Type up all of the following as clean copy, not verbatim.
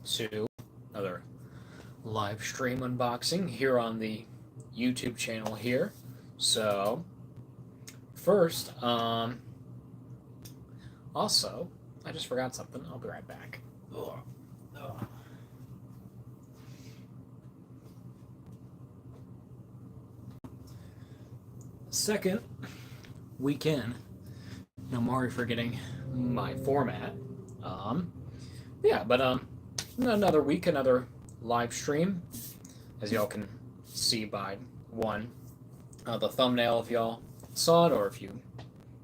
to another live stream unboxing here on the YouTube channel here. So, first, also, I just forgot something. I'll be right back. Ugh. Ugh. Second weekend. I'm already forgetting my format. But another week, another live stream, as y'all can see by one, the thumbnail if y'all saw it, or if you've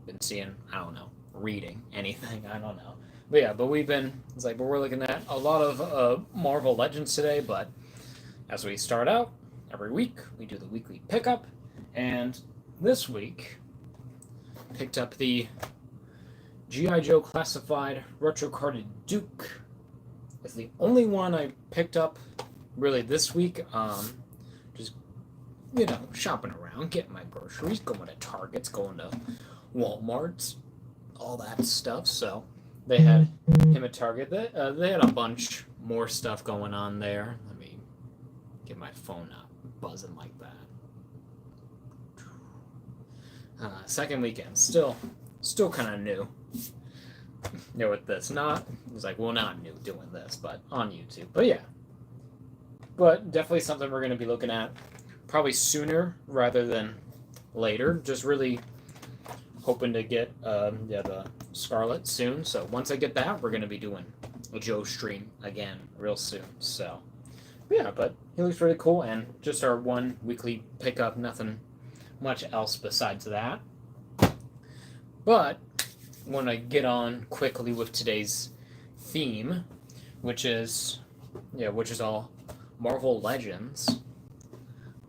been seeing, I don't know, reading anything, I don't know. But we're looking at a lot of Marvel Legends today, but as we start out, every week, we do the weekly pickup, and this week, picked up the G.I. Joe Classified Retro Carded Duke. It's the only one I picked up really this week. Just, shopping around, getting my groceries, going to Targets, going to Wal-Marts, all that stuff. So they had him at Target. They had a bunch more stuff going on there. Let me get my phone up, buzzing like that. Second weekend, still kind of new. With this, not new doing this, but on YouTube. But definitely something we're going to be looking at probably sooner rather than later. Just really hoping to get the Scarlet soon. So once I get that, we're going to be doing a Joe stream again real soon. So but he looks really cool, and just our one weekly pickup. Nothing much else besides that. But I want to get on quickly with today's theme, which is all Marvel Legends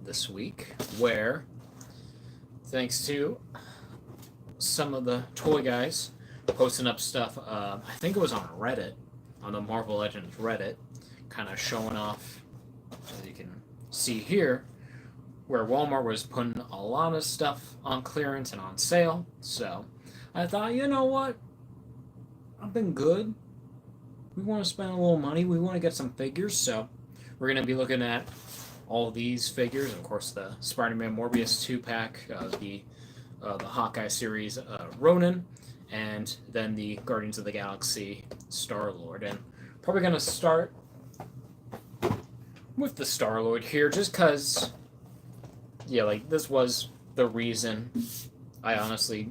this week, where thanks to some of the toy guys posting up stuff, I think it was on Reddit, on the Marvel Legends Reddit, kind of showing off, as you can see here, where Walmart was putting a lot of stuff on clearance and on sale. So I thought, you know what? I've been good. We want to spend a little money. We want to get some figures. So we're going to be looking at all these figures. Of course, the Spider-Man Morbius 2-pack, the Hawkeye series Ronin, and then the Guardians of the Galaxy Star-Lord. And probably going to start with the Star-Lord here, just because this was the reason I honestly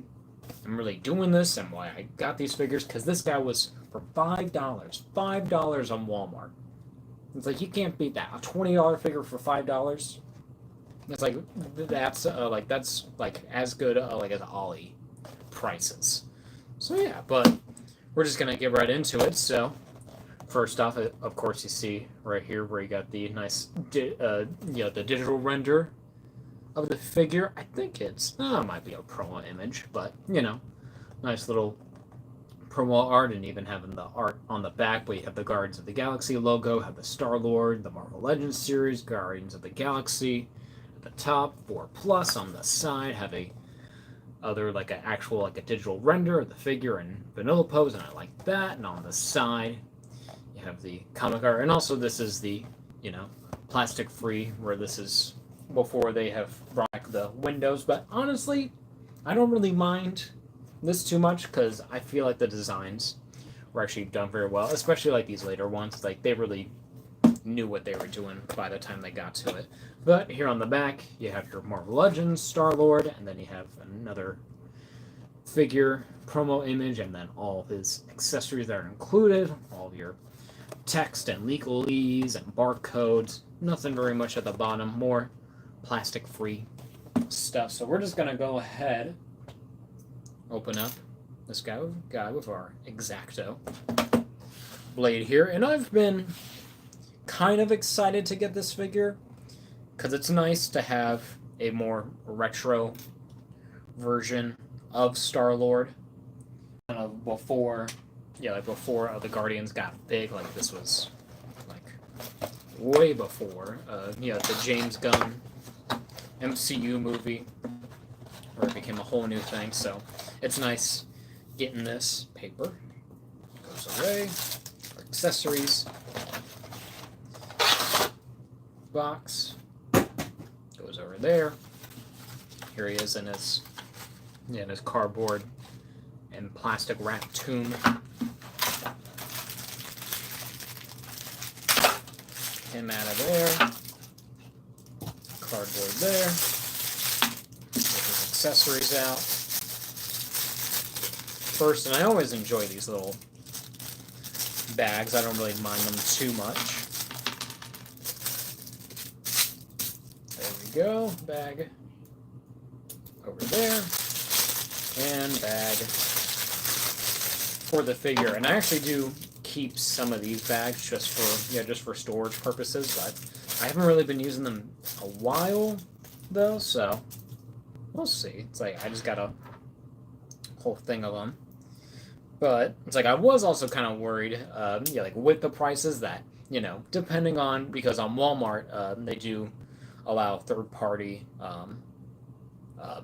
am really doing this and why I got these figures, because this guy was for $5. $5 on Walmart. It's like, you can't beat that. A $20 figure for $5. It's like, that's as good as Ollie prices. So but we're just gonna get right into it. So first off, of course, you see right here where you got the nice the digital render of the figure. I think it might be a promo image, but nice little promo art, and even having the art on the back. But you have the Guardians of the Galaxy logo, have the Star-Lord, the Marvel Legends series, Guardians of the Galaxy at the top, 4+ on the side, have a digital render of the figure in vanilla pose, and I like that. And on the side, you have the comic art, and also this is the plastic free, where this is before they have brought back the windows. But honestly, I don't really mind this too much, because I feel like the designs were actually done very well, especially like these later ones. Like, they really knew what they were doing by the time they got to it. But here on the back, you have your Marvel Legends Star-Lord, and then you have another figure promo image, and then all of his accessories that are included, all of your text and legalese and barcodes. Nothing very much at the bottom, more plastic-free stuff. So we're just gonna go ahead, open up this guy with our X-Acto blade here, and I've been kind of excited to get this figure because it's nice to have a more retro version of Star-Lord. Before the Guardians got big, like this was way before the James Gunn MCU movie, where it became a whole new thing. So it's nice getting this. Paper goes away, accessories, box. Goes over there. Here he is in his cardboard and plastic wrap tomb. Him out of there. Cardboard there. With his accessories out. First, and I always enjoy these little bags. I don't really mind them too much. There we go. Bag over there. And bag for the figure. And I actually do keep some of these bags just for storage purposes, but I haven't really been using them a while though, so we'll see. It's like I just got a whole thing of them. But it's like I was also kind of worried, like with the prices that, depending on, because on Walmart, they do allow third-party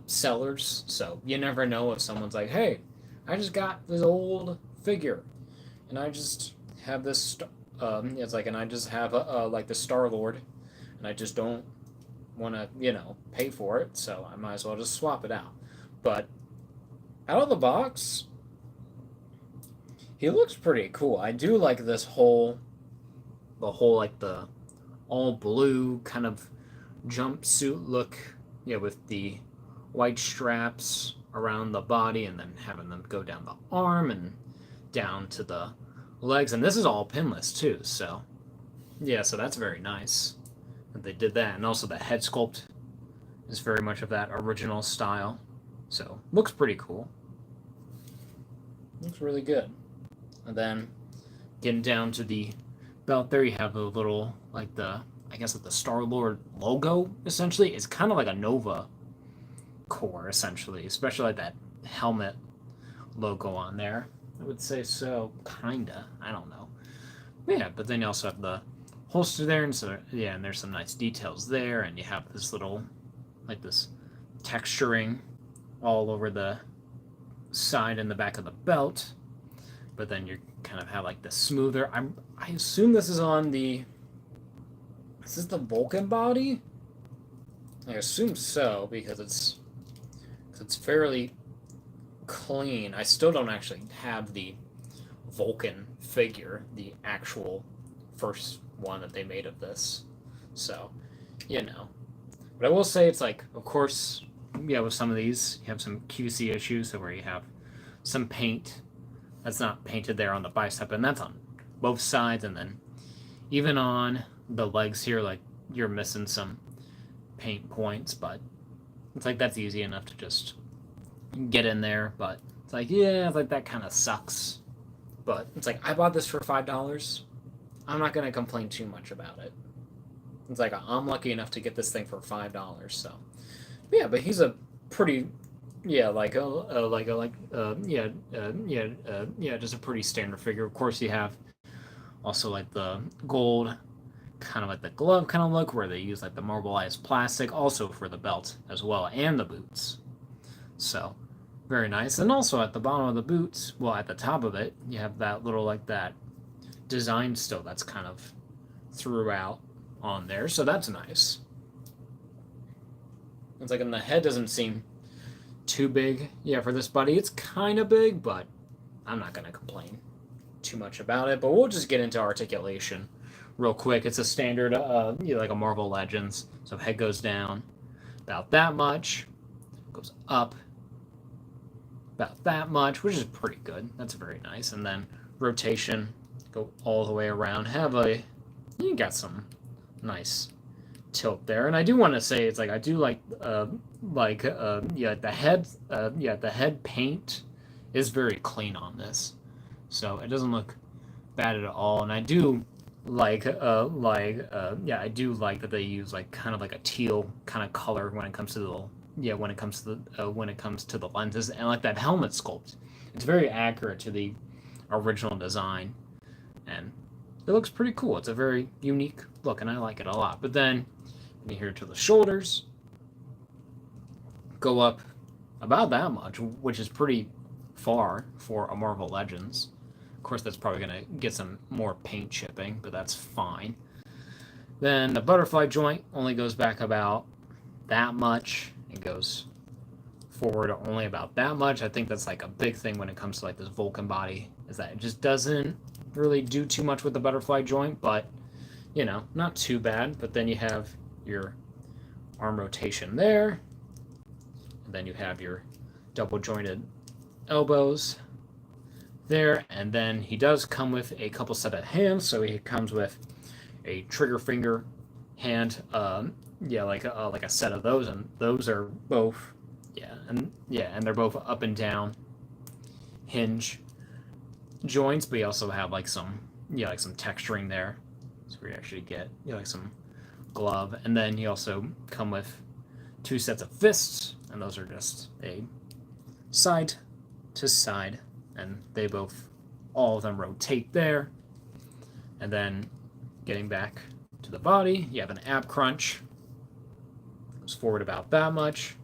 sellers, so you never know if someone's like, hey, I just got this old figure, and I just have this, it's like, and I just have like the Star-Lord, and I just don't want to, pay for it, so I might as well just swap it out. But out of the box, he looks pretty cool. I do like this whole like the all blue kind of jumpsuit look, with the white straps around the body and then having them go down the arm and down to the legs. And this is all pinless too, so yeah, so that's very nice that they did that. And also the head sculpt is very much of that original style, so looks pretty cool. Looks really good. And then getting down to the belt there, you have the little, like the Star-Lord logo, essentially. It's kind of like a Nova core, essentially, especially like that helmet logo on there. I would say so, kinda. I don't know. But yeah, but then you also have the holster there, and so, yeah, and there's some nice details there, and you have this little, like this texturing all over the side and the back of the belt. But then you kind of have like the smoother. I assume this is on the. Is this the Vulcan body? I assume so because it's fairly clean. I still don't actually have the Vulcan figure, the actual first one that they made of this. So, But I will say it's like, of course, with some of these you have some QC issues, so where you have some paint that's not painted there on the bicep, and that's on both sides, and then even on the legs here, like you're missing some paint points, but it's like that's easy enough to just get in there. But it's like, yeah, it's like that kind of sucks. But it's like I bought this for $5. I'm not gonna complain too much about it. It's like I'm lucky enough to get this thing for $5. So yeah, but he's a pretty. Yeah, just a pretty standard figure. Of course, you have also like the gold, kind of like the glove kind of look, where they use like the marbleized plastic, also for the belt as well, and the boots. So, very nice. And also at the bottom of the boots, well, at the top of it, you have that little like that design still that's kind of throughout on there. So that's nice. It's like, and the head doesn't seem too big, for this buddy. It's kind of big, but I'm not gonna complain too much about it. But we'll just get into articulation real quick. It's a standard, like a Marvel Legends. So head goes down about that much, goes up about that much, which is pretty good. That's very nice. And then rotation, go all the way around. You got some nice tilt there. And I do want to say, it's like I do like the head paint is very clean on this, so it doesn't look bad at all. And I do I do like that they use like kind of like a teal kind of color when it comes to the lenses, and like that helmet sculpt. It's very accurate to the original design, and it looks pretty cool. It's a very unique look, and I like it a lot. But then here to the shoulders, go up about that much, which is pretty far for a Marvel Legends. Of course, that's probably going to get some more paint chipping, but that's fine. Then the butterfly joint only goes back about that much. It goes forward only about that much. I think that's like a big thing when it comes to like this Vulcan body, is that it just doesn't really do too much with the butterfly joint, but you know, not too bad. But then you have your arm rotation there, and then you have your double jointed elbows there, and then he does come with a couple set of hands. So he comes with a trigger finger hand, like a set of those, and those are both, and they're both up and down hinge joints, but you also have like some texturing there, so we actually get like some glove, and then you also come with two sets of fists, and those are just a side to side, and they both, all of them rotate there, and then getting back to the body, you have an ab crunch. Goes forward about that much.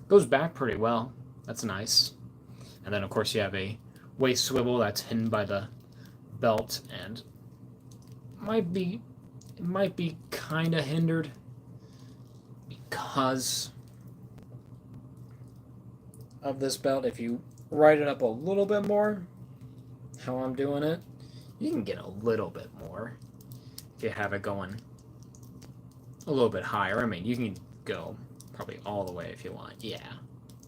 Goes back pretty well. That's nice. And then, of course, you have a waist swivel that's hidden by the belt, and it might be kind of hindered because of this belt. If you write it up a little bit more, how I'm doing it, you can get a little bit more. If you have it going a little bit higher, I mean, you can go probably all the way if you want,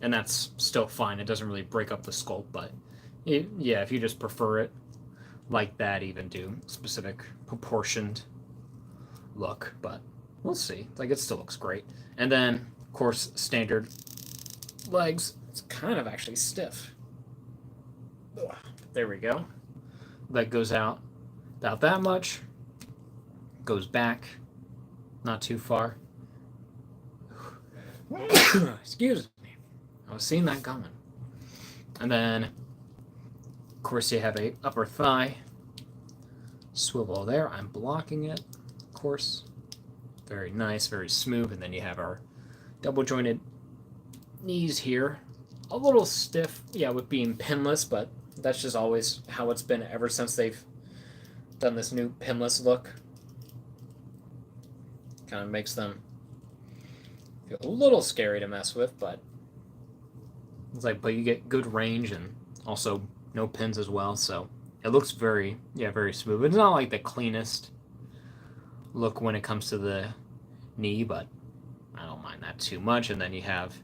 and that's still fine. It doesn't really break up the sculpt, but if you just prefer it like that, even do specific proportioned look, but we'll see. Like, it still looks great. And then, of course, standard legs. It's kind of actually stiff. Ugh. There we go. Leg goes out about that much. Goes back, not too far. Excuse me. I was seeing that coming. And then, of course, you have a upper thigh swivel there. I'm blocking it, of course. Very nice, very smooth. And then you have our double jointed knees here. A little stiff, with being pinless, but that's just always how it's been ever since they've done this new pinless look. Kind of makes them feel a little scary to mess with, but it's like, but you get good range and also no pins as well, so it looks very smooth. It's not like the cleanest look when it comes to the knee, but I don't mind that too much. And then you have,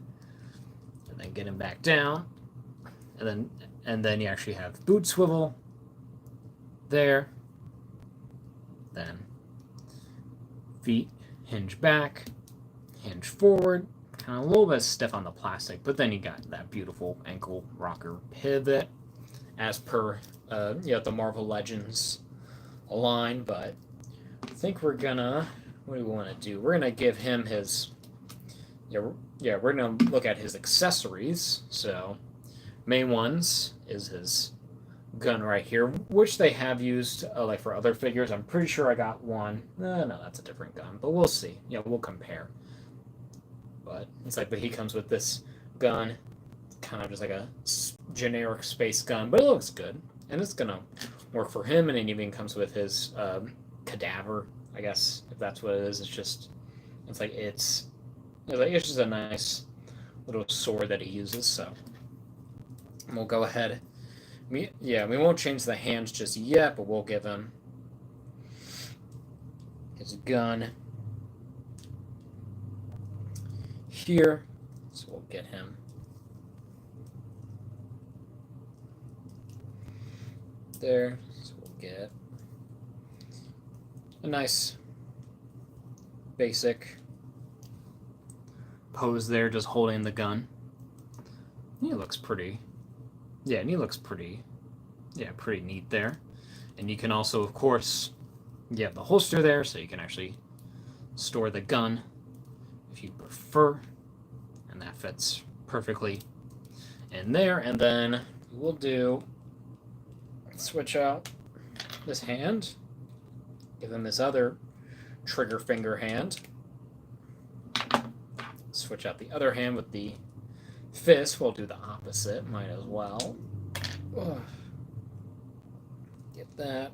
and then getting back down, and then you actually have boot swivel there, then feet hinge back, hinge forward, kind of a little bit stiff on the plastic, but then you got that beautiful ankle rocker pivot as per the Marvel Legends line. But I think we're gonna, what do we want to do? We're gonna give him his, we're gonna look at his accessories. So main ones is his gun right here, which they have used like for other figures. I'm pretty sure I got one. No, that's a different gun, but we'll see. We'll compare. But it's like, but he comes with this gun, kind of just like a generic space gun, but it looks good, and it's gonna work for him. And it even comes with his cadaver, I guess, if that's what it is. It's just just a nice little sword that he uses. So we'll go ahead. We won't change the hands just yet, but we'll give him his gun here. So we'll get him there. So we'll get a nice basic pose there, just holding the gun. He looks pretty. And he looks pretty neat there. And you can also, of course, you have the holster there, so you can actually store the gun if you prefer. And that fits perfectly in there. And then we'll switch out this hand, give him this other trigger finger hand. Switch out the other hand with the fist. We'll do the opposite, might as well. Ugh. Get that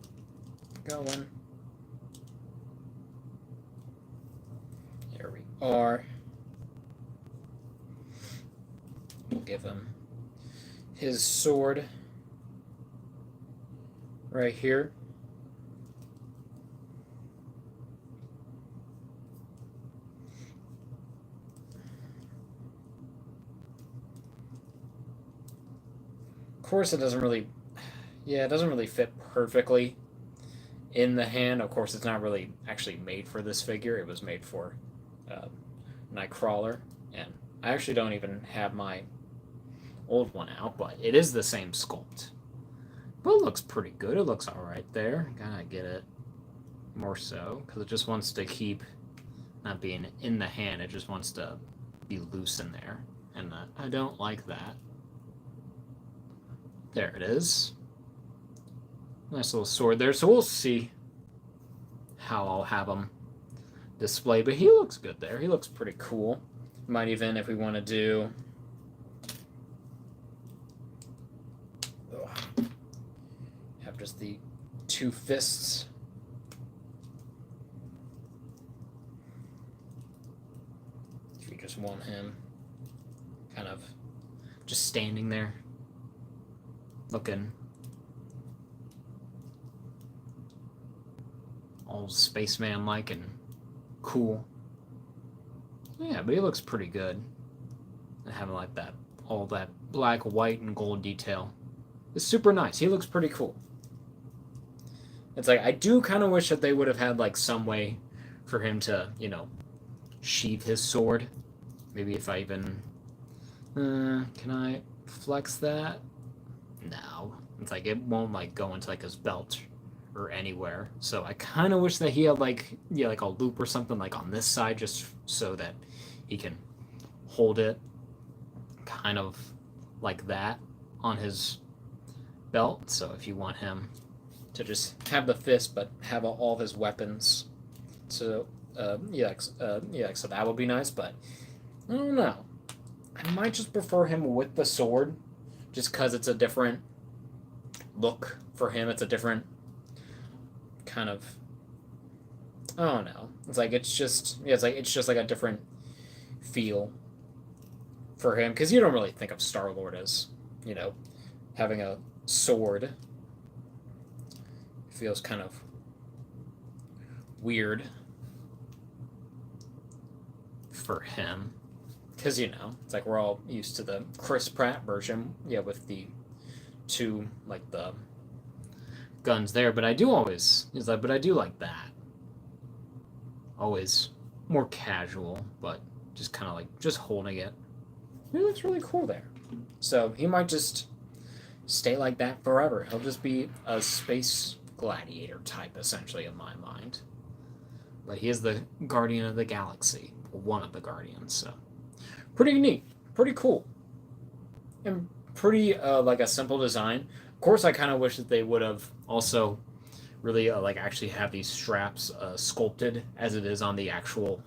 going. are, we'll give him his sword right here. Of course, it doesn't really, yeah, it doesn't really fit perfectly in the hand. Of course, it's not really actually made for this figure. It was made for uh, Nightcrawler, and I actually don't even have my old one out, but it is the same sculpt. But it looks pretty good. It looks all right there. Gotta get it more so because it just wants to keep not being in the hand. It just wants to be loose in there, and I don't like that. There it is. Nice little sword there. So we'll see how I'll have him display, but he looks good there. He looks pretty cool. Might even, if we want to do, have just the two fists. If you just want him kind of just standing there, looking all spaceman-like and cool. Yeah, but he looks pretty good. And having like that, all that black, white, and gold detail. It's super nice. He looks pretty cool. It's like, I do kind of wish that they would have had like some way for him to, sheath his sword. Maybe if I even, can I flex that? No. It's like, it won't like go into like his belt or anywhere. So I kind of wish that he had like a loop or something like on this side, just so that he can hold it kind of like that on his belt. So if you want him to just have the fist but have all of his weapons, so so that would be nice. But I don't know, I might just prefer him with the sword, just because it's a different look for him. It's a different kind of, I don't know. It's just like a different feel for him, because you don't really think of Star-Lord as, having a sword. It feels kind of weird for him, because it's like we're all used to the Chris Pratt version, with the two like the guns there. But I do like that. Always more casual, but just kind of like just holding it. It looks really cool there. So he might just stay like that forever. He'll just be a space gladiator type, essentially, in my mind. But he is the Guardian of the Galaxy, one of the Guardians. So pretty neat, pretty cool, and pretty like a simple design. Of course, I kind of wish that they would have also really like actually have these straps sculpted as it is on the actual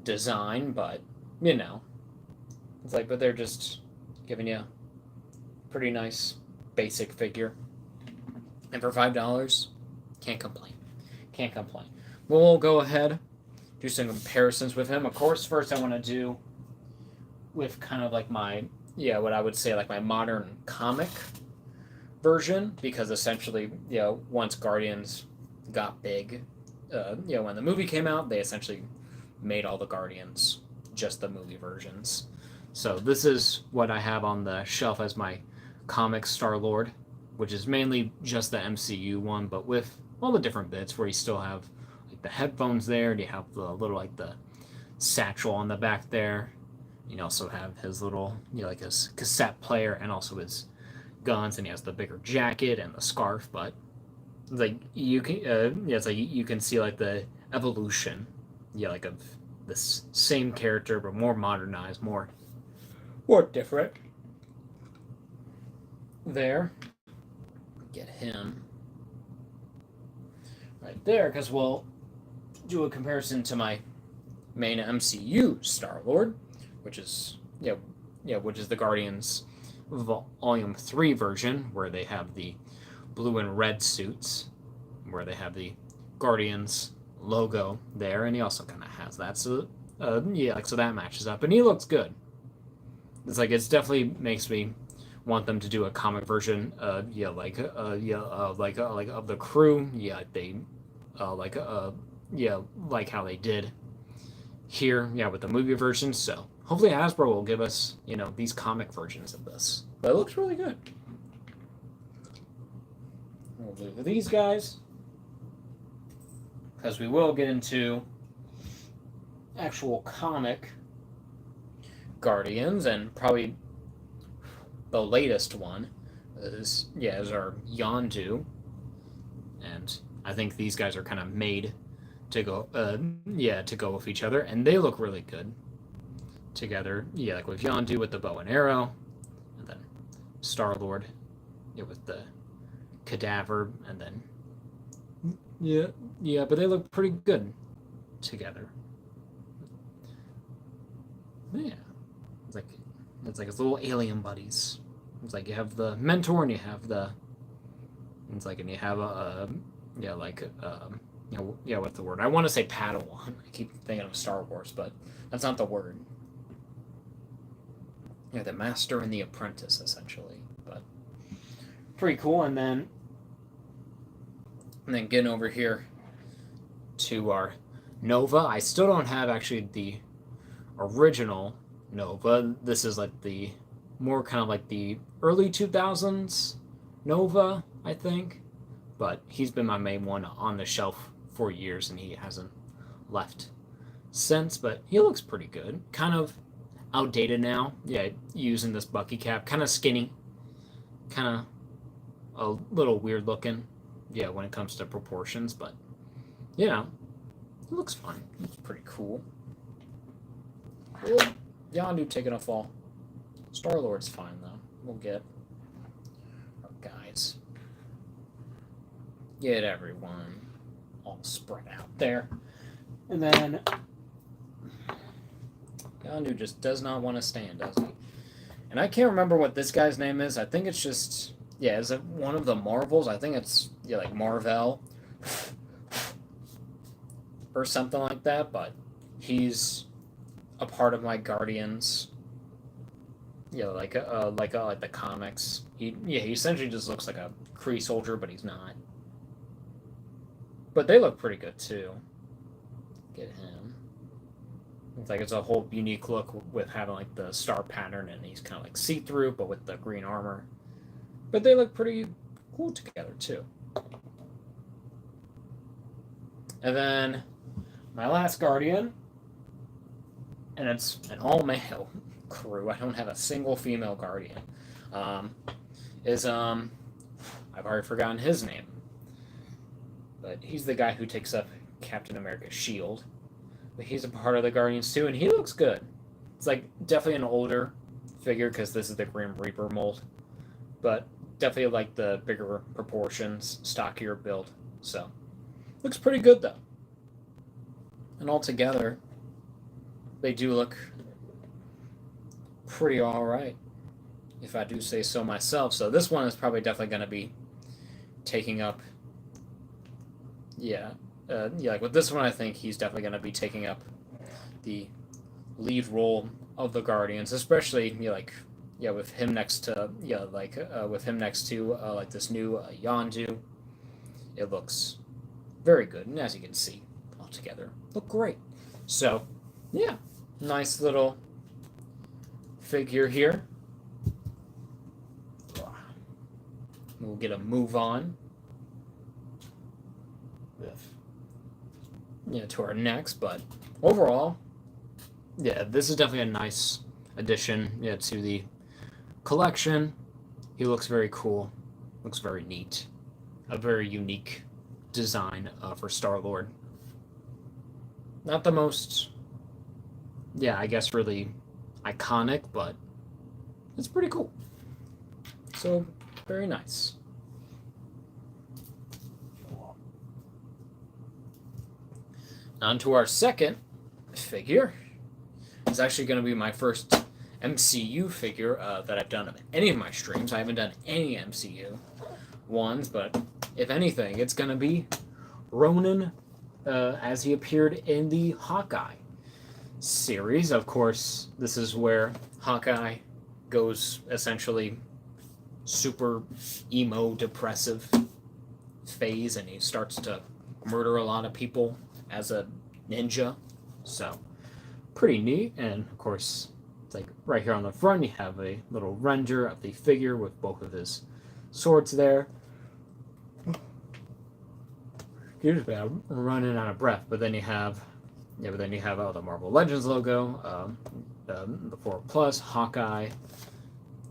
design, but it's like, but they're just giving you a pretty nice basic figure, and for $5, can't complain. Can't complain. We'll go ahead, do some comparisons with him. Of course, first I want to do with kind of like my, what I would say like my modern comic version, because essentially, once Guardians got big, when the movie came out, they essentially made all the Guardians just the movie versions. So this is what I have on the shelf as my comic Star-Lord, which is mainly just the MCU one, but with all the different bits where you still have like the headphones there, and you have the little like the satchel on the back there. You also have his little, like his cassette player, and also his guns, and he has the bigger jacket and the scarf. But like you can, it's like you can see like the evolution, like of this same character but more modernized, more different. There, get him right there, because we'll do a comparison to my main MCU Star-Lord, which is which is the Guardians Volume 3 version, where they have the blue and red suits, where they have the Guardians logo there, and he also kind of has that. So yeah, like so that matches up, and he looks good. It's like it's definitely makes me want them to do a comic version. Like of the crew. Yeah, they, yeah, like how they did here. Yeah, with the movie version. So hopefully Hasbro will give us these comic versions of this. But it looks really good. We'll move these guys because we will get into actual comic Guardians, and probably the latest one is our Yondu, and I think these guys are kind of made to go to go with each other, and they look really good together. Yeah, like with Yondu with the bow and arrow, and then Star-Lord with the cadaver, and then but they look pretty good together. Yeah, it's like his little alien buddies. It's like you have the mentor and you have the. It's like and you have what's the word? I want to say Padawan. I keep thinking of Star Wars, but that's not the word. Yeah, the master and the apprentice essentially, but pretty cool. And then getting over here to our Nova. I still don't have actually the original Nova. This is like the more kind of like the early 2000s Nova, I think. But he's been my main one on the shelf for years, and he hasn't left since. But he looks pretty good. Kind of outdated now. Yeah, using this Bucky cap. Kind of skinny. Kind of a little weird looking. Yeah, when it comes to proportions. But, it looks fine. It's pretty cool. Yondu taking a fall. Star-Lord's fine, though. We'll get our guys. Get everyone all spread out there. And then Yondu just does not want to stand, does he? And I can't remember what this guy's name is. I think it's just, is it one of the Marvels? I think it's, like Marvel or something like that, but he's a part of my Guardians. Like the comics. He essentially just looks like a Kree soldier, but he's not. But they look pretty good too. Get him. It's like it's a whole unique look with having like the star pattern, and he's kind of like see-through, but with the green armor. But they look pretty cool together too. And then my last Guardian, and it's an all-male crew. I don't have a single female Guardian. I've already forgotten his name, but he's the guy who takes up Captain America's shield. But he's a part of the Guardians too, and he looks good. It's like definitely an older figure because this is the Grim Reaper mold, but definitely like the bigger proportions, stockier build. So looks pretty good though. And altogether, they do look pretty all right, if I do say so myself. So this one is probably definitely going to be taking up. Like with this one, I think he's definitely going to be taking up the lead role of the Guardians, especially with him next to like this new Yondu. It looks very good, and as you can see, all together look great. So, nice little figure here. We'll get a move on to our next, but overall, this is definitely a nice addition to the collection. He looks very cool, looks very neat, a very unique design for Star-Lord. Not the most, I guess really iconic, but it's pretty cool. So, very nice. On to our second figure. It's actually going to be my first MCU figure that I've done of any of my streams. I haven't done any MCU ones, but if anything, it's going to be Ronan as he appeared in the Hawkeye series. Of course, this is where Hawkeye goes essentially super emo depressive phase, and he starts to murder a lot of people as a ninja. So pretty neat. And of course, it's like right here on the front you have a little render of the figure with both of his swords there. Excuse me, I'm running out of breath. But then you have the Marvel Legends logo, the 4 Plus, Hawkeye,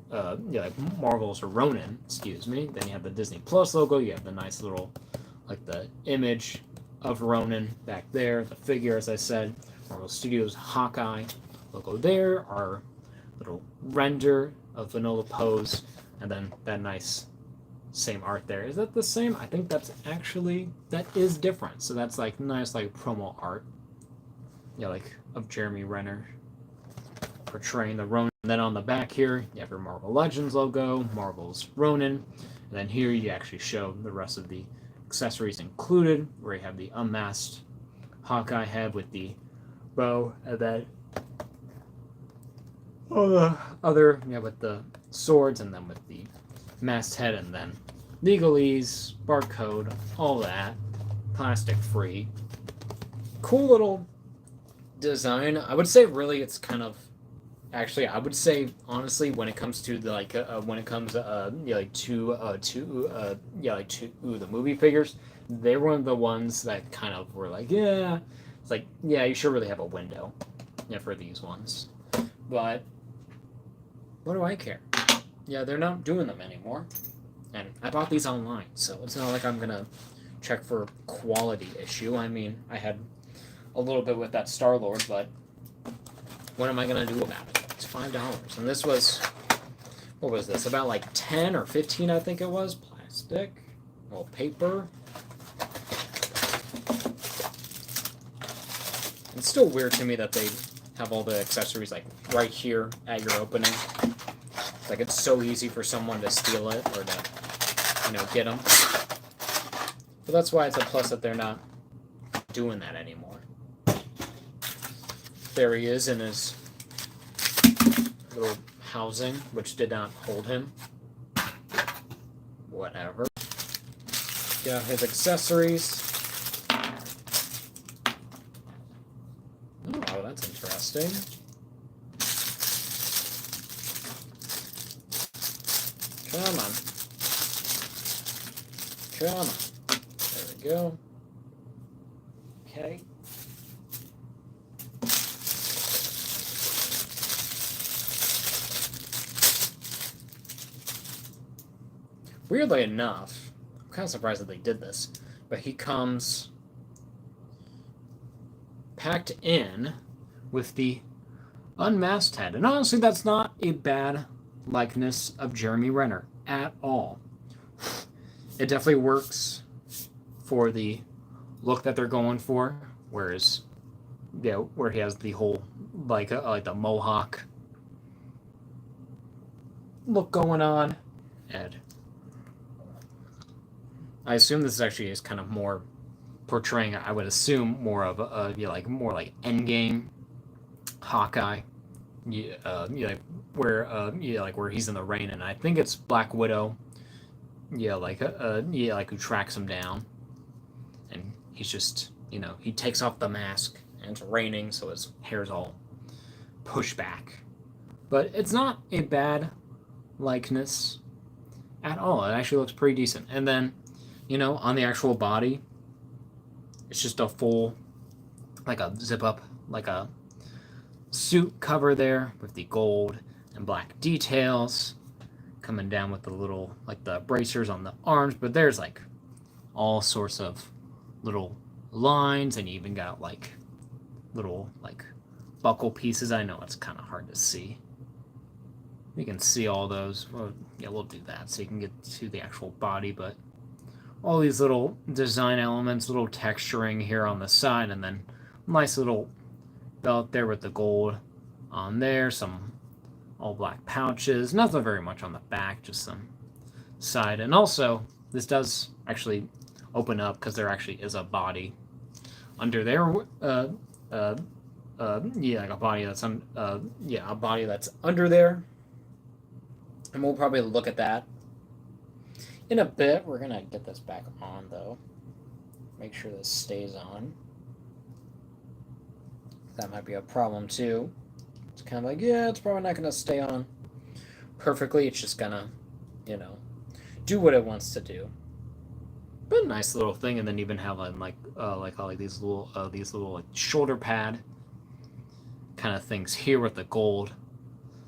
like Marvel's Ronin, excuse me. Then you have the Disney Plus logo. You have the nice little, like the image of Ronin back there, the figure, as I said. Marvel Studios Hawkeye logo there, our little render of Vanilla Pose, and then that nice same art there. Is that the same? I think that is different. So that's like nice like promo art. Yeah, like of Jeremy Renner portraying the Ronin. And then on the back here, you have your Marvel Legends logo, Marvel's Ronin. And then here you actually show the rest of the accessories included, where you have the unmasked Hawkeye head with the bow, and then all the other, with the swords, and then with the masked head, and then legalese, barcode, all that, plastic free. Cool little design. I would say really it's kind of, actually I would say honestly when it comes to the the movie figures, they were one of the ones that kind of were like, yeah, it's like, yeah, you should really have a window, for these ones. But what do I care? Yeah, they're not doing them anymore. And I bought these online, so it's not like I'm gonna check for quality issue. I mean, I had a little bit with that Star-Lord, but what am I gonna do about it? It's $5. And this was, what was this? About like 10 or 15, I think it was. Plastic, little paper. It's still weird to me that they have all the accessories like right here at your opening. Like it's so easy for someone to steal it or to, get them. But that's why it's a plus that they're not doing that anymore. There he is in his little housing, which did not hold him. Whatever. Got his accessories. Oh, that's interesting. Come on. Come on. There we go. Okay. Weirdly enough, I'm kind of surprised that they did this, but he comes packed in with the unmasked head. And honestly, that's not a bad likeness of Jeremy Renner at all. It definitely works for the look that they're going for, whereas, where he has the whole, like the mohawk look going on. And I assume this actually is kind of more portraying, I would assume, more of a more like Endgame Hawkeye, where he's in the rain, and I think it's Black Widow, who tracks him down, and he's just, he takes off the mask, and it's raining, so his hair's all pushed back, but it's not a bad likeness at all. It actually looks pretty decent, and then, on the actual body, it's just a full, like a zip up, like a suit cover there with the gold and black details coming down with the little, like the bracers on the arms, but there's like all sorts of little lines, and you even got like little like buckle pieces. I know it's kind of hard to see. You can see all those. Well, yeah, we'll do that so you can get to the actual body, but all these little design elements, little texturing here on the side, and then nice little belt there with the gold on there, some all black pouches, nothing very much on the back, just some side. And also, this does actually open up because there actually is a body under there, like a body that's a body that's under there, and we'll probably look at that in a bit. We're gonna get this back on though. Make sure this stays on. That might be a problem too. It's kind of like, yeah, it's probably not gonna stay on perfectly. It's just gonna, do what it wants to do. But a nice little thing, and then even have these little like shoulder pad kind of things here with the gold.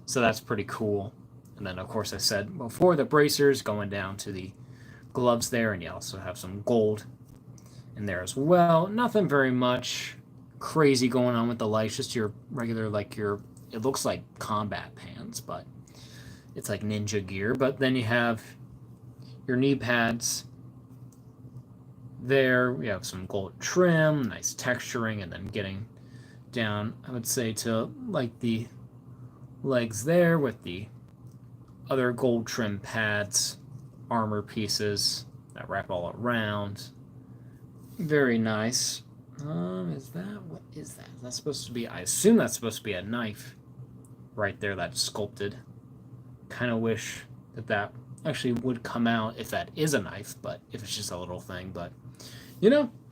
So that's pretty cool. And then of course I said before, the bracers going down to the gloves there, and you also have some gold in there as well. Nothing very much crazy going on with the lights, just your regular it looks like combat pants, but it's like ninja gear. But then you have your knee pads there. We have some gold trim, nice texturing, and then getting down, I would say, to like the legs there with the other gold trim pads, armor pieces that wrap all around. Very nice. What is that? Is that supposed to be? I assume that's supposed to be a knife right there that's sculpted. Kind of wish that actually would come out if that is a knife, but if it's just a little thing. But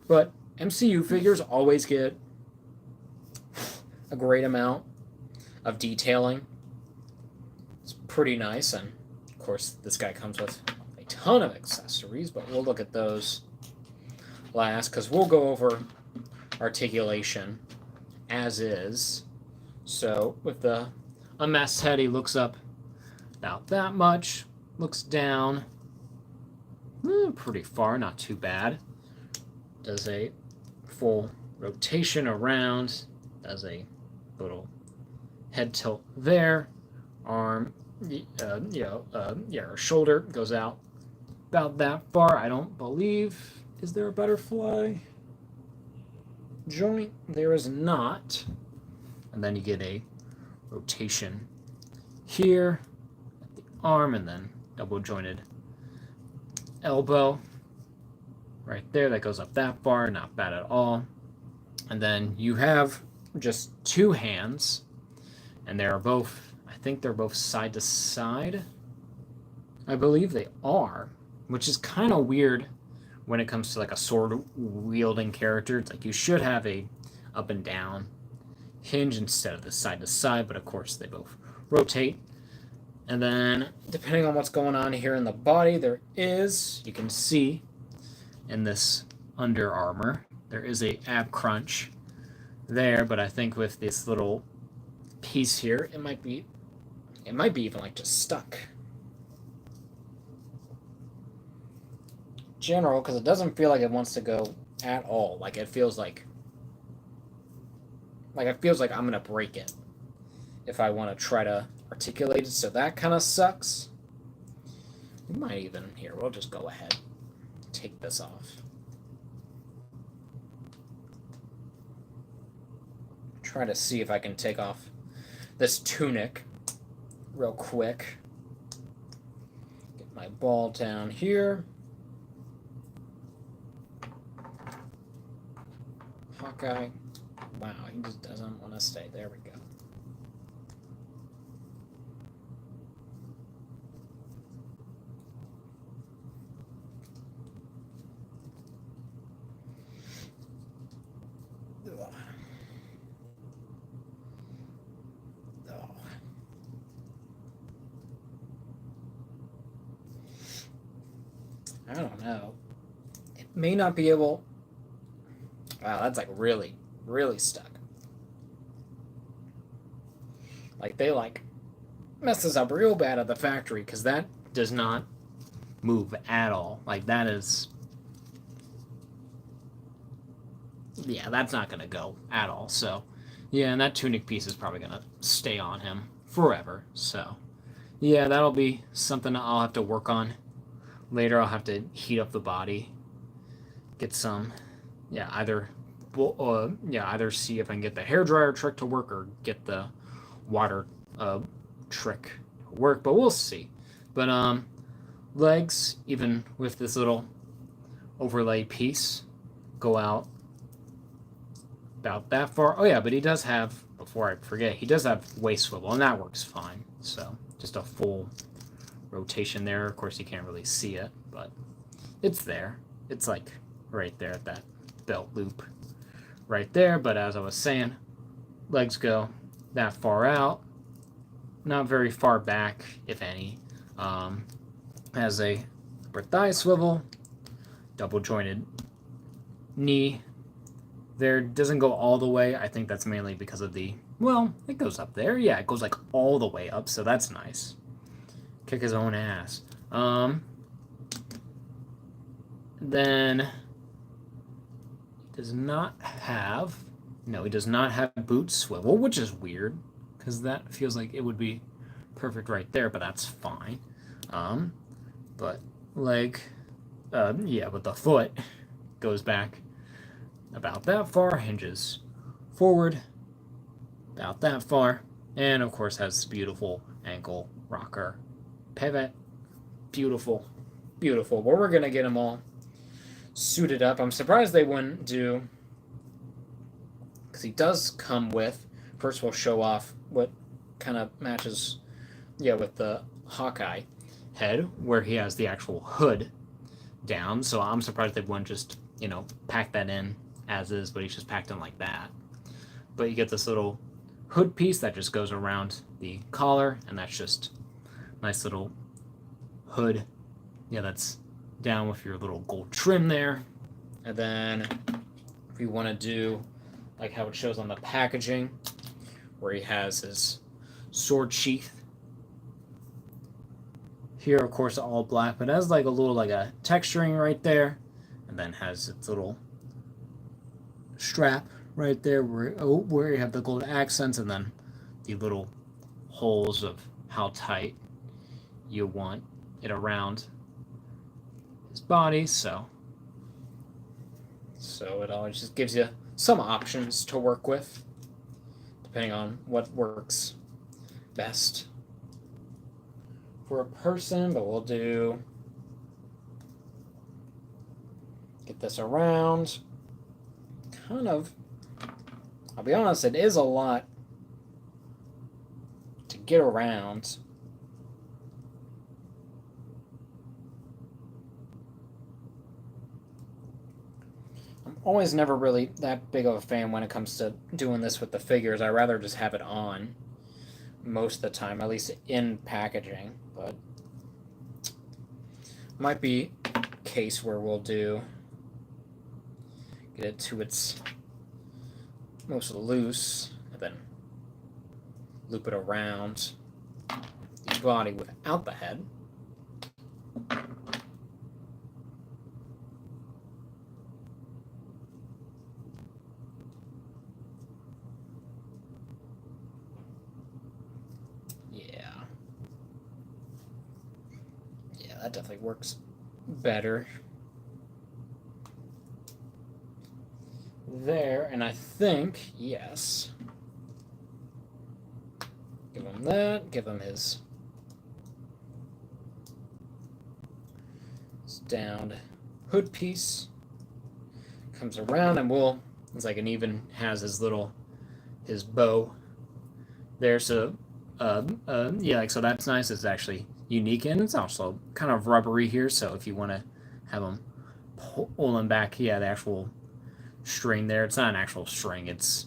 but MCU figures always get a great amount of detailing. It's pretty nice, and of course this guy comes with a ton of accessories, but we'll look at those last because we'll go over articulation as is. So with the unmasked head, he looks up about that much, looks down pretty far, not too bad. Does a full rotation around, does a little head tilt there, arm, our shoulder goes out about that far. I don't believe, is there a butterfly joint? There is not. And then you get a rotation here at the arm, and then double jointed elbow right there that goes up that far, not bad at all. And then you have just two hands, and they're both, I think they're both side to side. I believe they are, which is kind of weird when it comes to like a sword wielding character. It's like you should have a up and down hinge instead of the side to side, but of course they both rotate. And then depending on what's going on here in the body, there is, you can see in this under armor, there is a ab crunch there, but I think with this little piece here, it might be even like just stuck. General, because it doesn't feel like it wants to go at all. Like it feels like I'm gonna break it if I want to try to articulate it. So that kind of sucks. We might even here. We'll just go ahead, take this off. Try to see if I can take off this tunic real quick. Get my ball down here. Hawkeye. Wow, he just doesn't want to stay. There we go. I don't know. It may not be able... Wow, that's like really, really stuck. Like they mess this up real bad at the factory, because that does not move at all. Like that is... Yeah, that's not going to go at all. So, yeah, and that tunic piece is probably going to stay on him forever. So, yeah, that'll be something I'll have to work on later. I'll have to heat up the body, get some, either see if I can get the hairdryer trick to work or get the water trick to work, but we'll see. But legs, even with this little overlay piece, go out about that far. Oh yeah, but he does have, before I forget, he does have waist swivel, and that works fine. So just a full rotation there. Of course, you can't really see it, but it's there. It's like right there at that belt loop right there. But as I was saying, legs go that far out, not very far back, if any. Has a upper thigh swivel, double jointed knee. There doesn't go all the way. I think that's mainly because of the, well, it goes up there. Yeah, it goes like all the way up, so that's nice. Kick his own ass. Then he does not have, no, he does not have boot swivel, which is weird because that feels like it would be perfect right there, but that's fine. But leg, yeah, but the foot goes back about that far, hinges forward about that far, and of course has this beautiful ankle rocker pivot. Beautiful, beautiful. Well, we're gonna get them all suited up. I'm surprised they wouldn't do, because he does come with, first we'll show off what kind of matches, yeah, with the Hawkeye head, where he has the actual hood down. So I'm surprised they wouldn't just, pack that in as is, but he's just packed in like that. But you get this little hood piece that just goes around the collar, and that's just nice little hood. Yeah, that's down with your little gold trim there. And then if you want to do like how it shows on the packaging, where he has his sword sheath here, of course, all black, but it has like a little like a texturing right there, and then has its little strap right there where you have the gold accents, and then the little holes of how tight you want it around his body. So it always just gives you some options to work with, depending on what works best for a person. But we'll get this around. Kind of, I'll be honest, it is a lot to get around. I'm always never really that big of a fan when it comes to doing this with the figures. I rather just have it on most of the time, at least in packaging. But might be a case where we'll get it to its most loose, and then loop it around the body without the head. Yeah, that definitely works better there. And I think, yes, give him that, give him his downed hood piece, comes around, and it's like an even has his bow there. So yeah, like, so that's nice. It's actually unique, and it's also kind of rubbery here, so if you want to have them pull them back, yeah, the actual string there, it's not an actual string, it's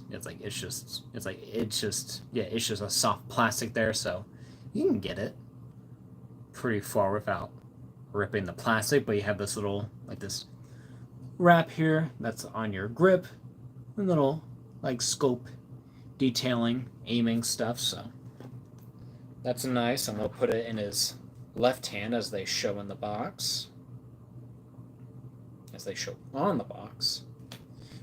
just a soft plastic there, so you can get it pretty far without ripping the plastic. But you have this little, like, this wrap here that's on your grip, and little like scope detailing, aiming stuff, so that's nice. And we'll put it in his left hand as they show in the box, as they show on the box,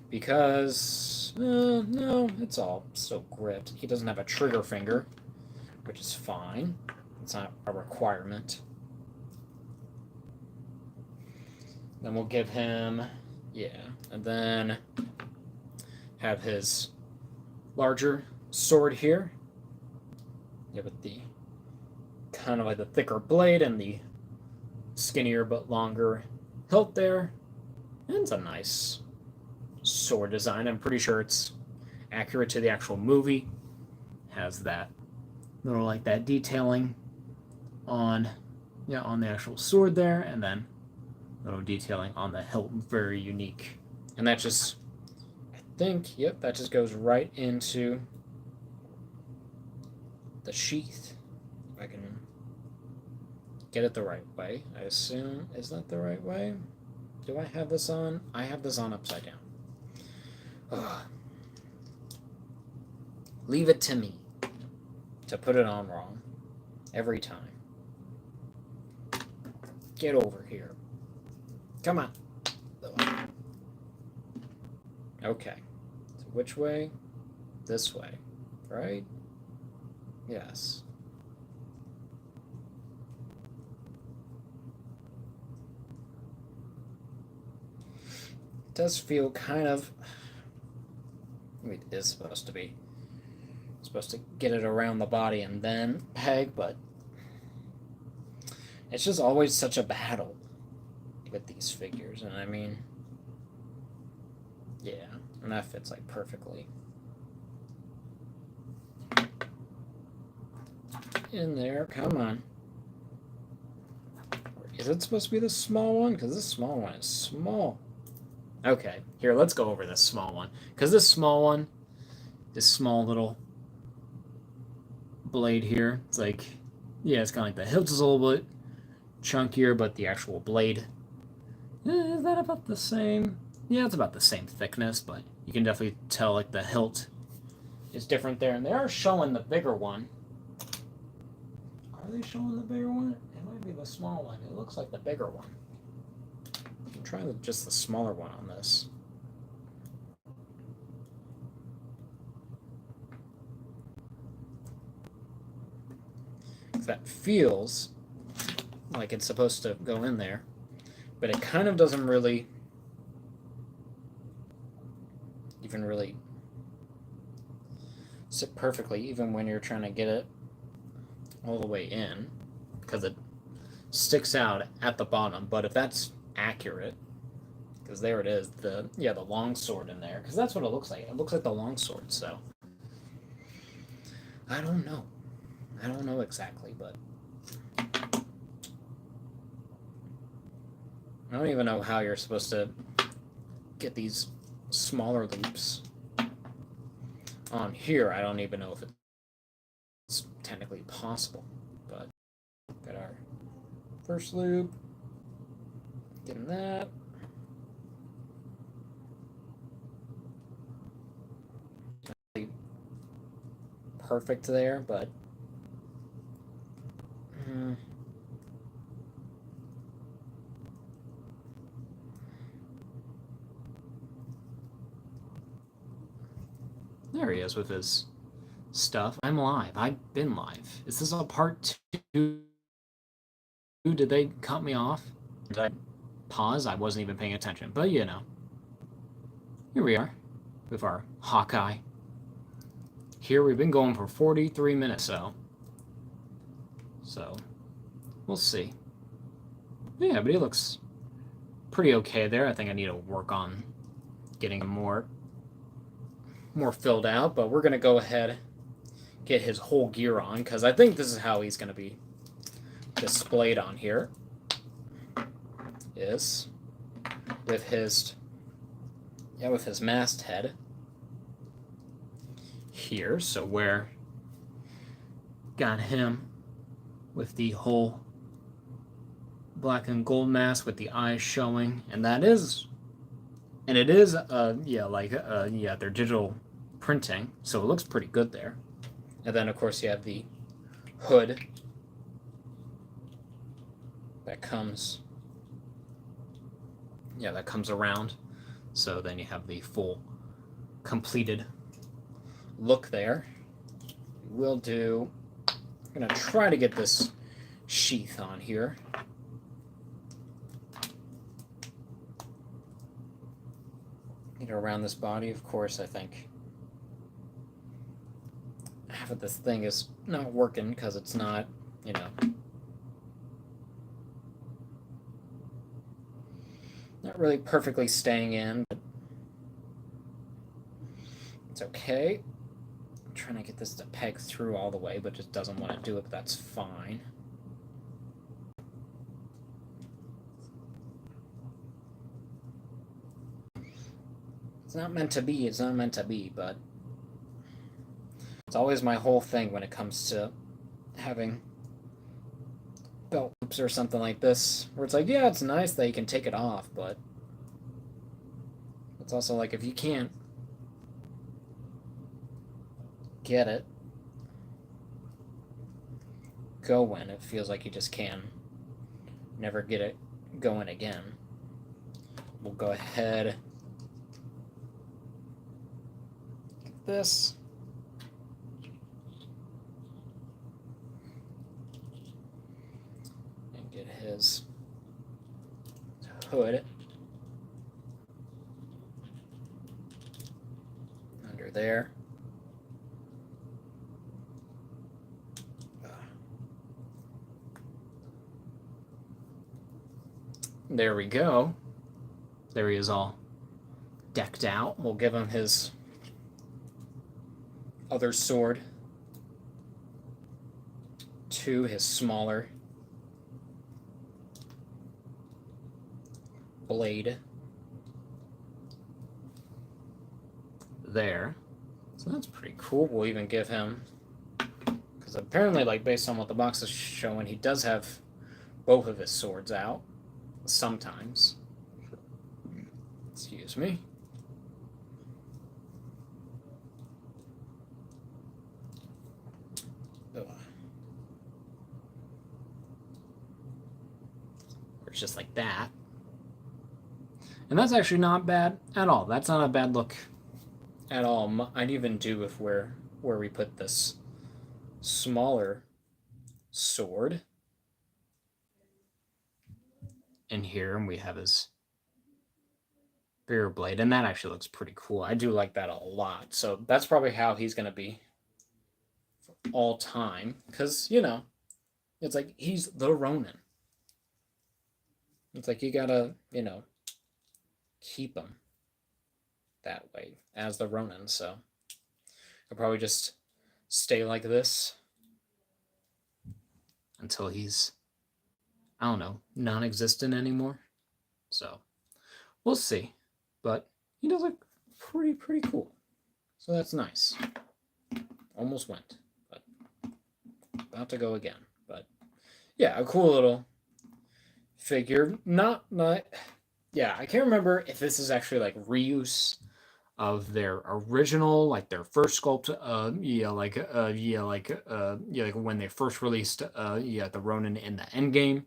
because no, it's all still gripped. He doesn't have a trigger finger, which is fine. It's not a requirement. Then we'll give him, and then have his larger sword here. With the kind of like the thicker blade and the skinnier but longer hilt there. And it's a nice sword design. I'm pretty sure it's accurate to the actual movie. Has that little like that detailing on on the actual sword there, and then little detailing on the hilt, very unique. And that just, I think, yep, that just goes right into the sheath. If I can get it the right way, I assume. Is that the right way? Do I have this on? I have this on upside down. Ugh. Leave it to me to put it on wrong every time. Get over here. Come on. Okay. So which way? This way, right? Yes. It does feel kind of... I mean, it is supposed to be. Supposed to get it around the body and then peg, but it's just always such a battle with these figures. And I mean, yeah, and that fits like perfectly in there. Come on. Is it supposed to be the small one? Because this small one is small. Okay, here, let's go over this small one. Because this small one, this small little blade here, it's like, yeah, it's kind of like the hilt is a little bit chunkier, but the actual blade, is that about the same? Yeah, it's about the same thickness, but you can definitely tell like the hilt is different there. And they are showing the bigger one. Are they showing the bigger one? It might be the small one. It looks like the bigger one. I'm trying just the smaller one on this. That feels like it's supposed to go in there, but it kind of doesn't really even really sit perfectly, even when you're trying to get it all the way in, because it sticks out at the bottom. But if that's accurate, because there it is, the long sword in there, because that's what it looks like. It looks like the long sword. So I don't know exactly, but I don't even know how you're supposed to get these smaller loops on here. I don't even know if it's technically possible, but got our first loop, getting that. Perfect there, but there he is with his stuff. I'm live. I've been live. Is this a part 2? Did they cut me off? Did I pause? I wasn't even paying attention. But you know, here we are with our Hawkeye. Here we've been going for 43 minutes, so we'll see. Yeah, but he looks pretty okay there. I think I need to work on getting him more filled out, but we're gonna go ahead get his whole gear on, because I think this is how he's gonna be displayed on here, is with his masthead here. So where got him with the whole black and gold mask with the eyes showing, and it is they're digital printing, so it looks pretty good there. And then of course you have the hood that comes around, so then you have the full completed look there. I'm gonna try to get this sheath on here. Get it around this body. Of course, I think half of this thing is not working because it's not, not really perfectly staying in. But It's okay. I'm trying to get this to peg through all the way, but just doesn't want to do it, but that's fine. It's not meant to be, it's not meant to be, but it's always my whole thing when it comes to having belt loops or something like this, where it's like, yeah, it's nice that you can take it off, but it's also like if you can't get it going, it feels like you just can never get it going again. We'll go ahead, get this. And get his hood under there. There we go. There he is, all decked out. We'll give him his other sword to his smaller blade there. So that's pretty cool. We'll even give him, because apparently, like, based on what the box is showing, he does have both of his swords out sometimes. Excuse me. Or it's just like that. And that's actually not bad at all. That's not a bad look at all. I'd even do if where we put this smaller sword in here, and we have his bigger blade, and that actually looks pretty cool. I do like that a lot. So that's probably how he's going to be for all time, because, you know, it's like he's the Ronin. It's like you gotta, you know, keep him that way as the Ronin. So he'll probably just stay like this until he's, I don't know, non-existent anymore. So we'll see. But he does look pretty cool. So that's nice. Almost went, but about to go again. But yeah, a cool little figure. Not yeah, I can't remember if this is actually like reuse of their original, like their first sculpt, like when they first released, the Ronin in the end game.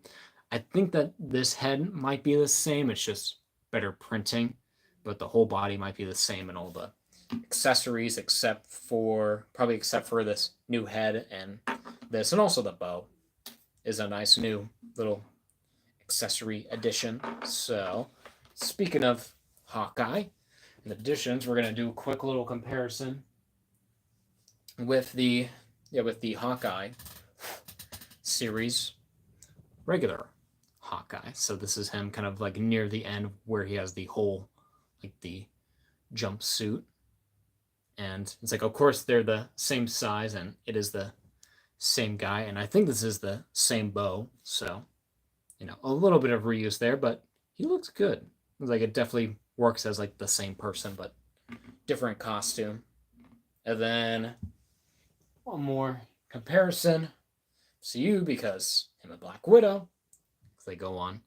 I think that this head might be the same. It's just better printing, but the whole body might be the same and all the accessories, except for this new head and this, and also the bow is a nice new little accessory addition. So, speaking of Hawkeye and additions, we're gonna do a quick little comparison with the Hawkeye series regular Hawkeye. So this is him kind of like near the end where he has the whole, like, the jumpsuit, and it's like, of course they're the same size and it is the same guy, and I think this is the same bow, so, you know, a little bit of reuse there, but he looks good. It's like it definitely works as like the same person but different costume. And then one more comparison to you, because him and Black Widow, they go on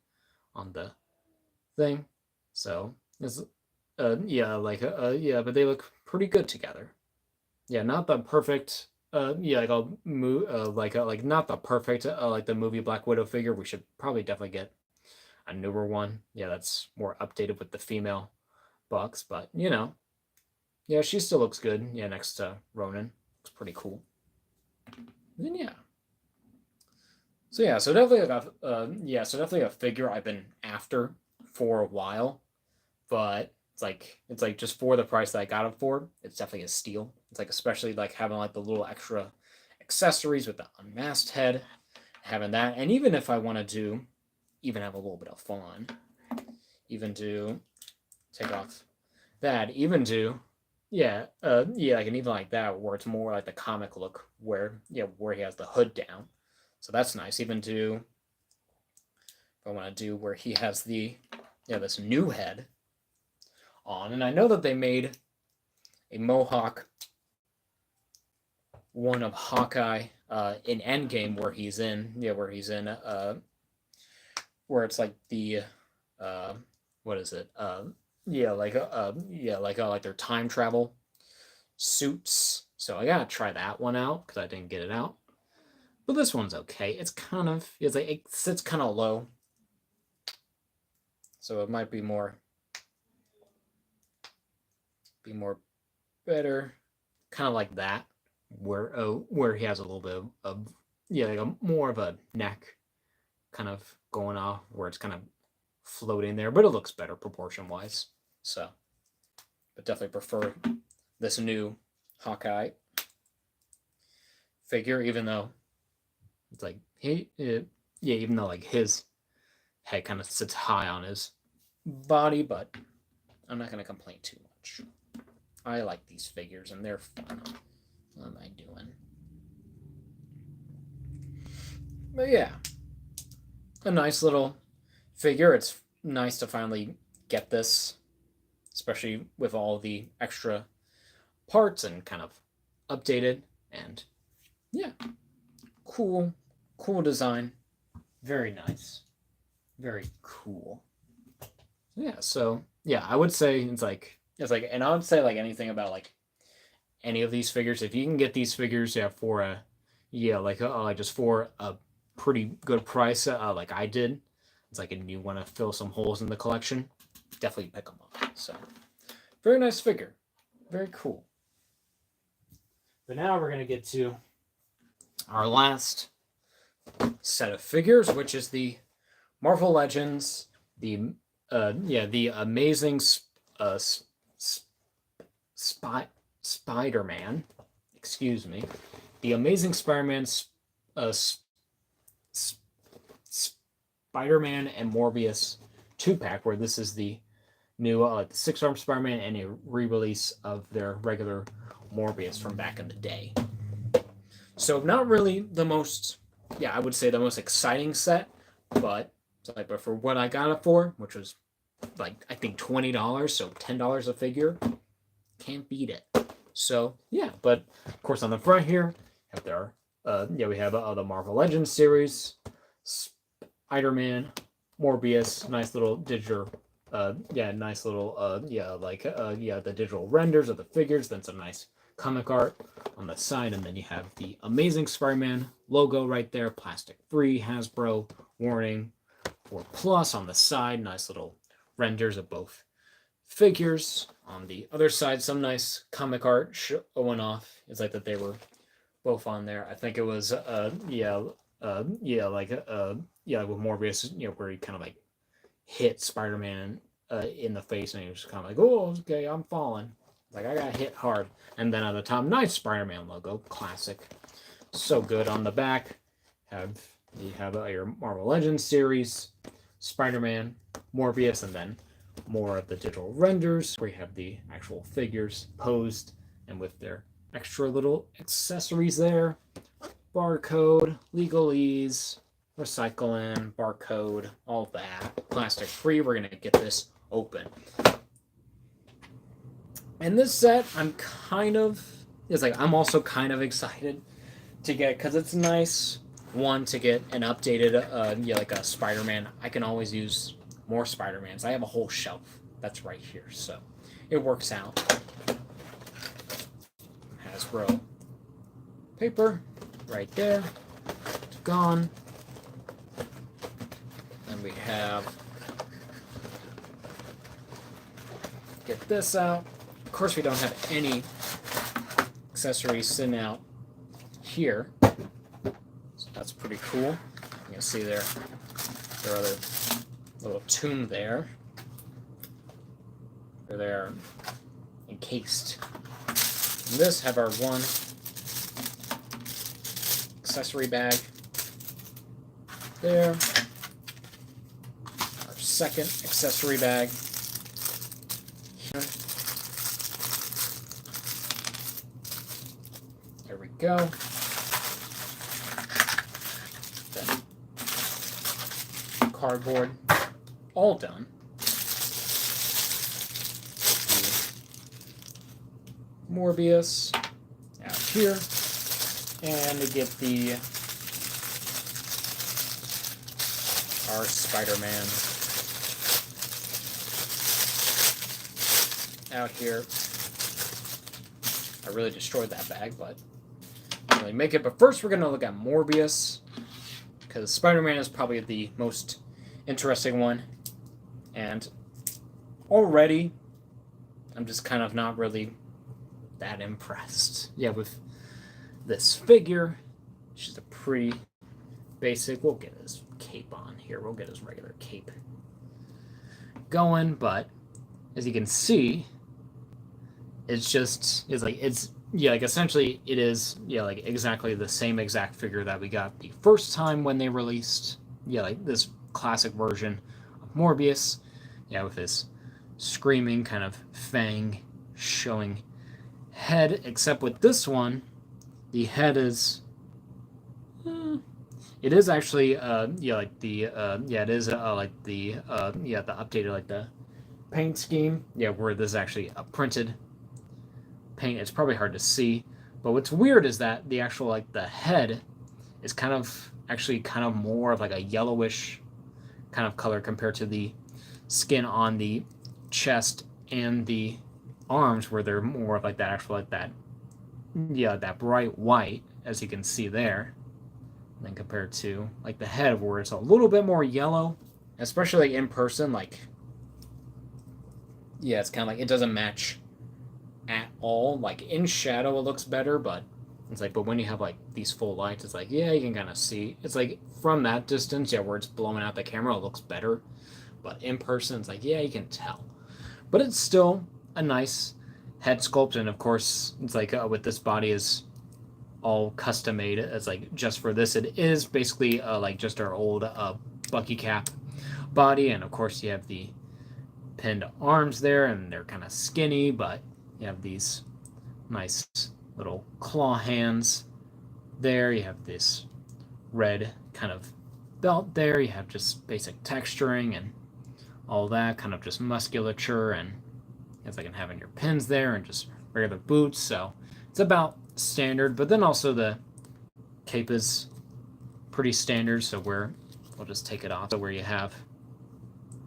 the thing. So it's but they look pretty good together. Yeah, not the perfect not the perfect like the movie Black Widow figure. We should probably definitely get a newer one. Yeah, that's more updated with the female Bucks, but you know, yeah, she still looks good. Yeah, next to Ronin, looks pretty cool. And then yeah. So definitely a figure I've been after for a while, but it's like just for the price that I got it for, it's definitely a steal. It's like, especially like having like the little extra accessories with the unmasked head, having that, and even if I want to do, even have a little bit of fun, even do take off that, even do, like and even like that, where it's more like the comic look, where where he has the hood down, so that's nice. Even to if I want to do where he has the this new head on, and I know that they made a Mohawk one of Hawkeye in Endgame where he's in where it's like the what is it like their time travel suits. So I gotta try that one out because I didn't get it out. But this one's okay. It's like it sits kind of low, so it might be more better, kind of like that, where he has a little bit of like more of a neck kind of going off, where it's kind of floating there, but it looks better proportion wise. So, but definitely prefer this new Hawkeye figure, even though it's like even though like his head kind of sits high on his body, but I'm not gonna complain too much. I like these figures and they're fun. What am I doing? But yeah, a nice little figure. It's nice to finally get this, especially with all the extra parts and kind of updated. And yeah, cool design. Very nice. Very cool. Yeah, so yeah, I would say it's like, and I would say like anything about like any of these figures, if you can get these figures, for just for a pretty good price, like I did, it's like, and you want to fill some holes in the collection, definitely pick them up. So, very nice figure, very cool. But now we're gonna get to our last set of figures, which is the Marvel Legends, the Amazing Spider-Man, excuse me, the Amazing Spider-Man, Spider-Man and Morbius 2-pack, where this is the new the 6-arm Spider-Man and a re-release of their regular Morbius from back in the day. So not really the most, I would say the most exciting set, but for what I got it for, which was like I think $20, so $10 a figure, can't beat it. So yeah, but of course on the front here, we have the Marvel Legends series, Spider-Man, Morbius, nice little digital, the digital renders of the figures, then some nice comic art on the side, and then you have the Amazing Spider-Man logo right there, plastic free, Hasbro, warning, 4+ on the side, nice little renders of both figures. On the other side, some nice comic art showing off. It's like that they were both on there. I think it was with Morbius, where he kind of like hit Spider-Man in the face, and he was kind of like, oh, okay, I'm falling. Like, I got hit hard. And then on the top, nice Spider-Man logo, classic. So good. On the back, you have your Marvel Legends series, Spider-Man, Morbius, and then more of the digital renders, where you have the actual figures posed and with their extra little accessories there. Barcode, legalese, recycling, barcode, all that. Plastic free. We're going to get this open. And this set, I'm also kind of excited to get, because it's nice, one, to get an updated, like a Spider-Man. I can always use more Spider-Mans. I have a whole shelf that's right here, so it works out. Hasbro paper right there. It's gone. And we have, get this out. Of course, we don't have any accessories sitting out here, so that's pretty cool. You can see their other little tomb there, where they're encased. And this have our one accessory bag there, our second accessory bag here, There we go. Then cardboard, all done. Morbius out here, and to get our Spider-Man out here. I really destroyed that bag, but I didn't really make it. But first we're going to look at Morbius, because Spider-Man is probably the most interesting one. And already, I'm just kind of not really that impressed. Yeah, with this figure. She's a pretty basic. We'll get his cape on here. We'll get his regular cape going, but as you can see, it's essentially it is like exactly the same exact figure that we got the first time when they released like this classic version of Morbius, with his screaming kind of fang showing head, except with this one the head is it is actually like the it is like the updated like the paint scheme, where this is actually a printed paint. It's probably hard to see, but what's weird is that the actual like the head is kind of more of like a yellowish kind of color compared to the skin on the chest and the arms, where they're more of like that actual like that that bright white, as you can see there, and then compared to like the head where it's a little bit more yellow, especially like in person. Like it's kind of like it doesn't match at all. Like in shadow it looks better, but it's like, but when you have like these full lights, it's like you can kind of see. It's like from that distance, where it's blowing out the camera, it looks better, but in person it's like you can tell. But it's still a nice head sculpt, and of course it's like with this body is all custom made as like just for this. It is basically like just our old Bucky cap body, and of course you have the pinned arms there, and they're kind of skinny, but you have these nice little claw hands there. You have this red kind of belt there. You have just basic texturing and all that kind of just musculature, and as I can have in your pins there, and just regular boots. So it's about standard, but then also the cape is pretty standard. So we'll just take it off. So where you have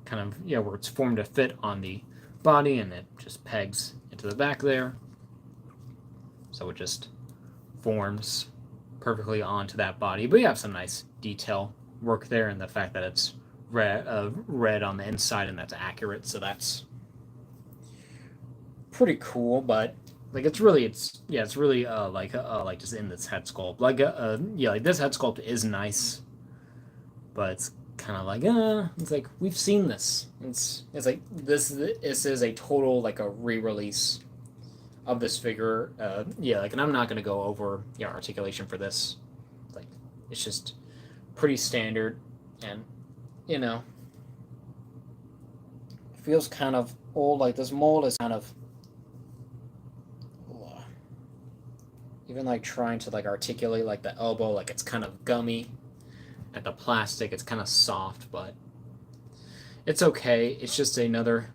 kind of where it's formed to fit on the body, and it just pegs into the back there. So it just forms perfectly onto that body. But you have some nice detail work there, and the fact that it's red on the inside, and that's accurate. So that's pretty cool. But like it's really like just in this head sculpt. Like like this head sculpt is nice, but it's kind of like it's like we've seen this. It's like this is a total like a re-release of this figure. Like, and I'm not gonna go over articulation for this. Like it's just pretty standard, and feels kind of old. Like this mold is kind of even like trying to like articulate like the elbow, like it's kind of gummy. At the plastic, it's kind of soft, but it's okay. It's just another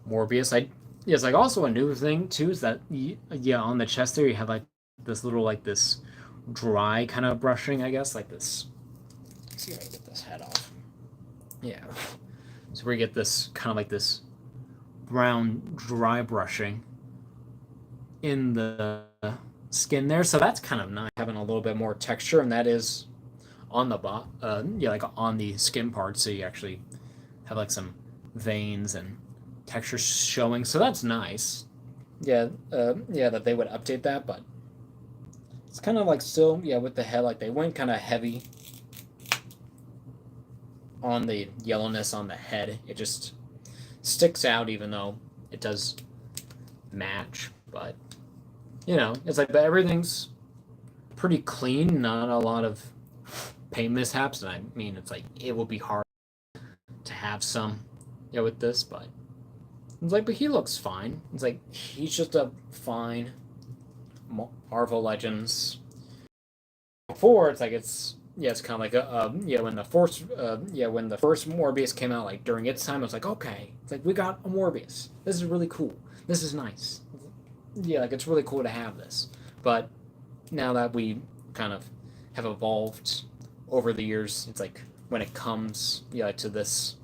Morbius. It's like also a new thing too is that on the chest there you have like this little like this dry kind of brushing, I guess, like this. Let's see if I can get this head off. So we get this kind of like this brown dry brushing in the skin there, so that's kind of nice, having a little bit more texture, and that is on the like on the skin part, so you actually have like some veins and texture showing, so that's nice. That they would update that, but it's kind of like still with the head, like they went kind of heavy on the yellowness on the head. It just sticks out, even though it does match, but it's like, but everything's pretty clean, not a lot of paint mishaps. And I mean, it's like it will be hard to have some with this, but it's like, but he looks fine. It's like he's just a fine Marvel Legends. Before it's like it's kind of like when the first when the first Morbius came out, like during its time, I was like, okay, it's like we got a Morbius. This is really cool. This is nice. Yeah, like it's really cool to have this. But now that we kind of have evolved over the years, it's like when it comes to this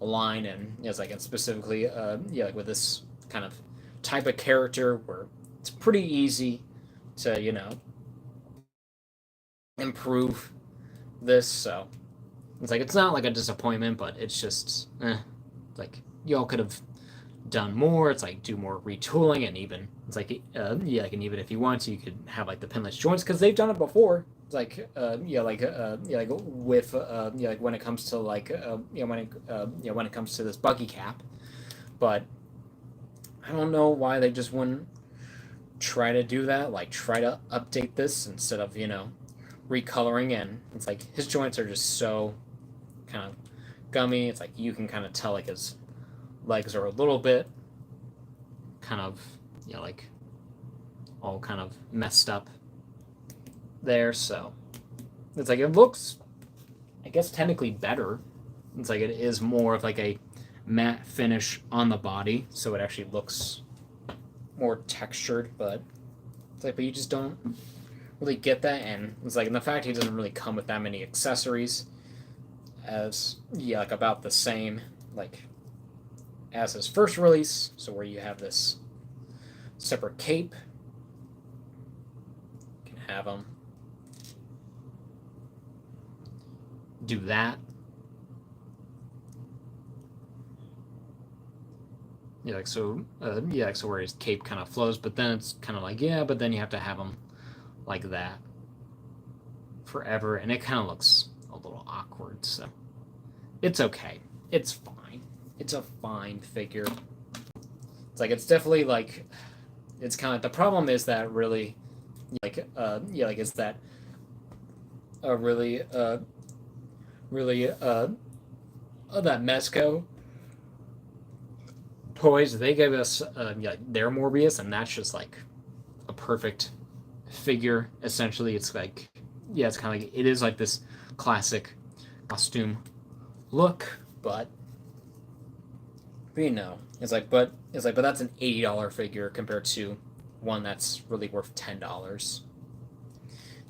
line, and it's like, and specifically like with this kind of type of character where it's pretty easy to improve this. So it's like it's not like a disappointment, but it's just like y'all could have done more. It's like do more retooling, and even it's like like, and even if you want to, you could have like the pinless joints because they've done it before. It's like like with like when it comes to like when it comes to this buggy cap, but I don't know why they just wouldn't try to do that. Like try to update this instead of recoloring. And it's like his joints are just so kind of gummy. It's like you can kind of tell like his legs are a little bit kind of like all kind of messed up there. So it's like it looks, I guess, technically better. It's like it is more of like a matte finish on the body, so it actually looks more textured. But it's like, but you just don't really get that. And it's like, and the fact he doesn't really come with that many accessories, as like about the same like as his first release. So where you have this separate cape, you can have him do that. Like so, like so where his cape kind of flows, but then it's kind of like but then you have to have him like that forever, and it kind of looks a little awkward. So it's okay. It's fine. It's a fine figure. It's like it's definitely like it's kind of the problem is that really like is that really that Mezco toys, they gave us their Morbius, and that's just like a perfect figure. Essentially, it's like it's kind of like it is like this classic costume look, but but that's an $80 figure compared to one that's really worth $10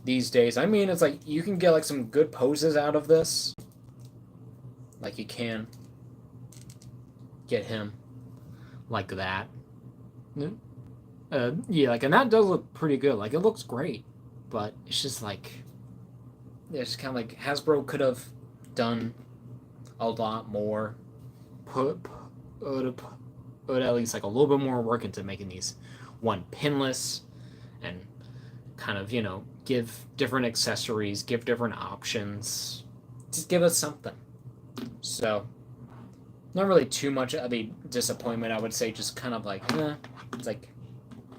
these days. I mean, it's like you can get like some good poses out of this. Like you can get him like that. Like, and that does look pretty good. Like it looks great, but it's just like it's kind of like Hasbro could have done a lot more. Put at least like a little bit more work into making these one pinless, and kind of give different accessories, give different options. Just give us something. So not really too much of a disappointment, I would say. Just kind of like it's like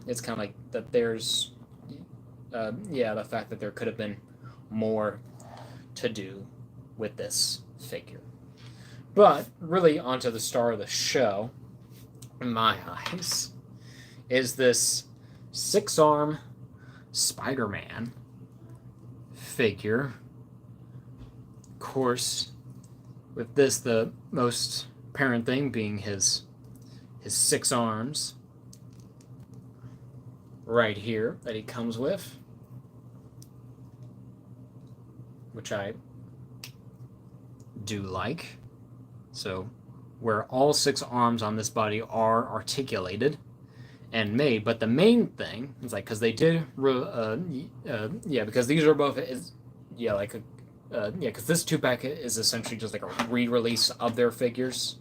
it's kind of like that there's the fact that there could have been more to do with this figure. But really onto the star of the show, in my eyes, is this 6-arm Spider-Man figure. Of course, with this, the most apparent thing being his 6 arms right here that he comes with, which I do like. So where all 6 arms on this body are articulated and made, but the main thing is like, because they did because these are both because this 2-pack is essentially just like a re-release of their figures.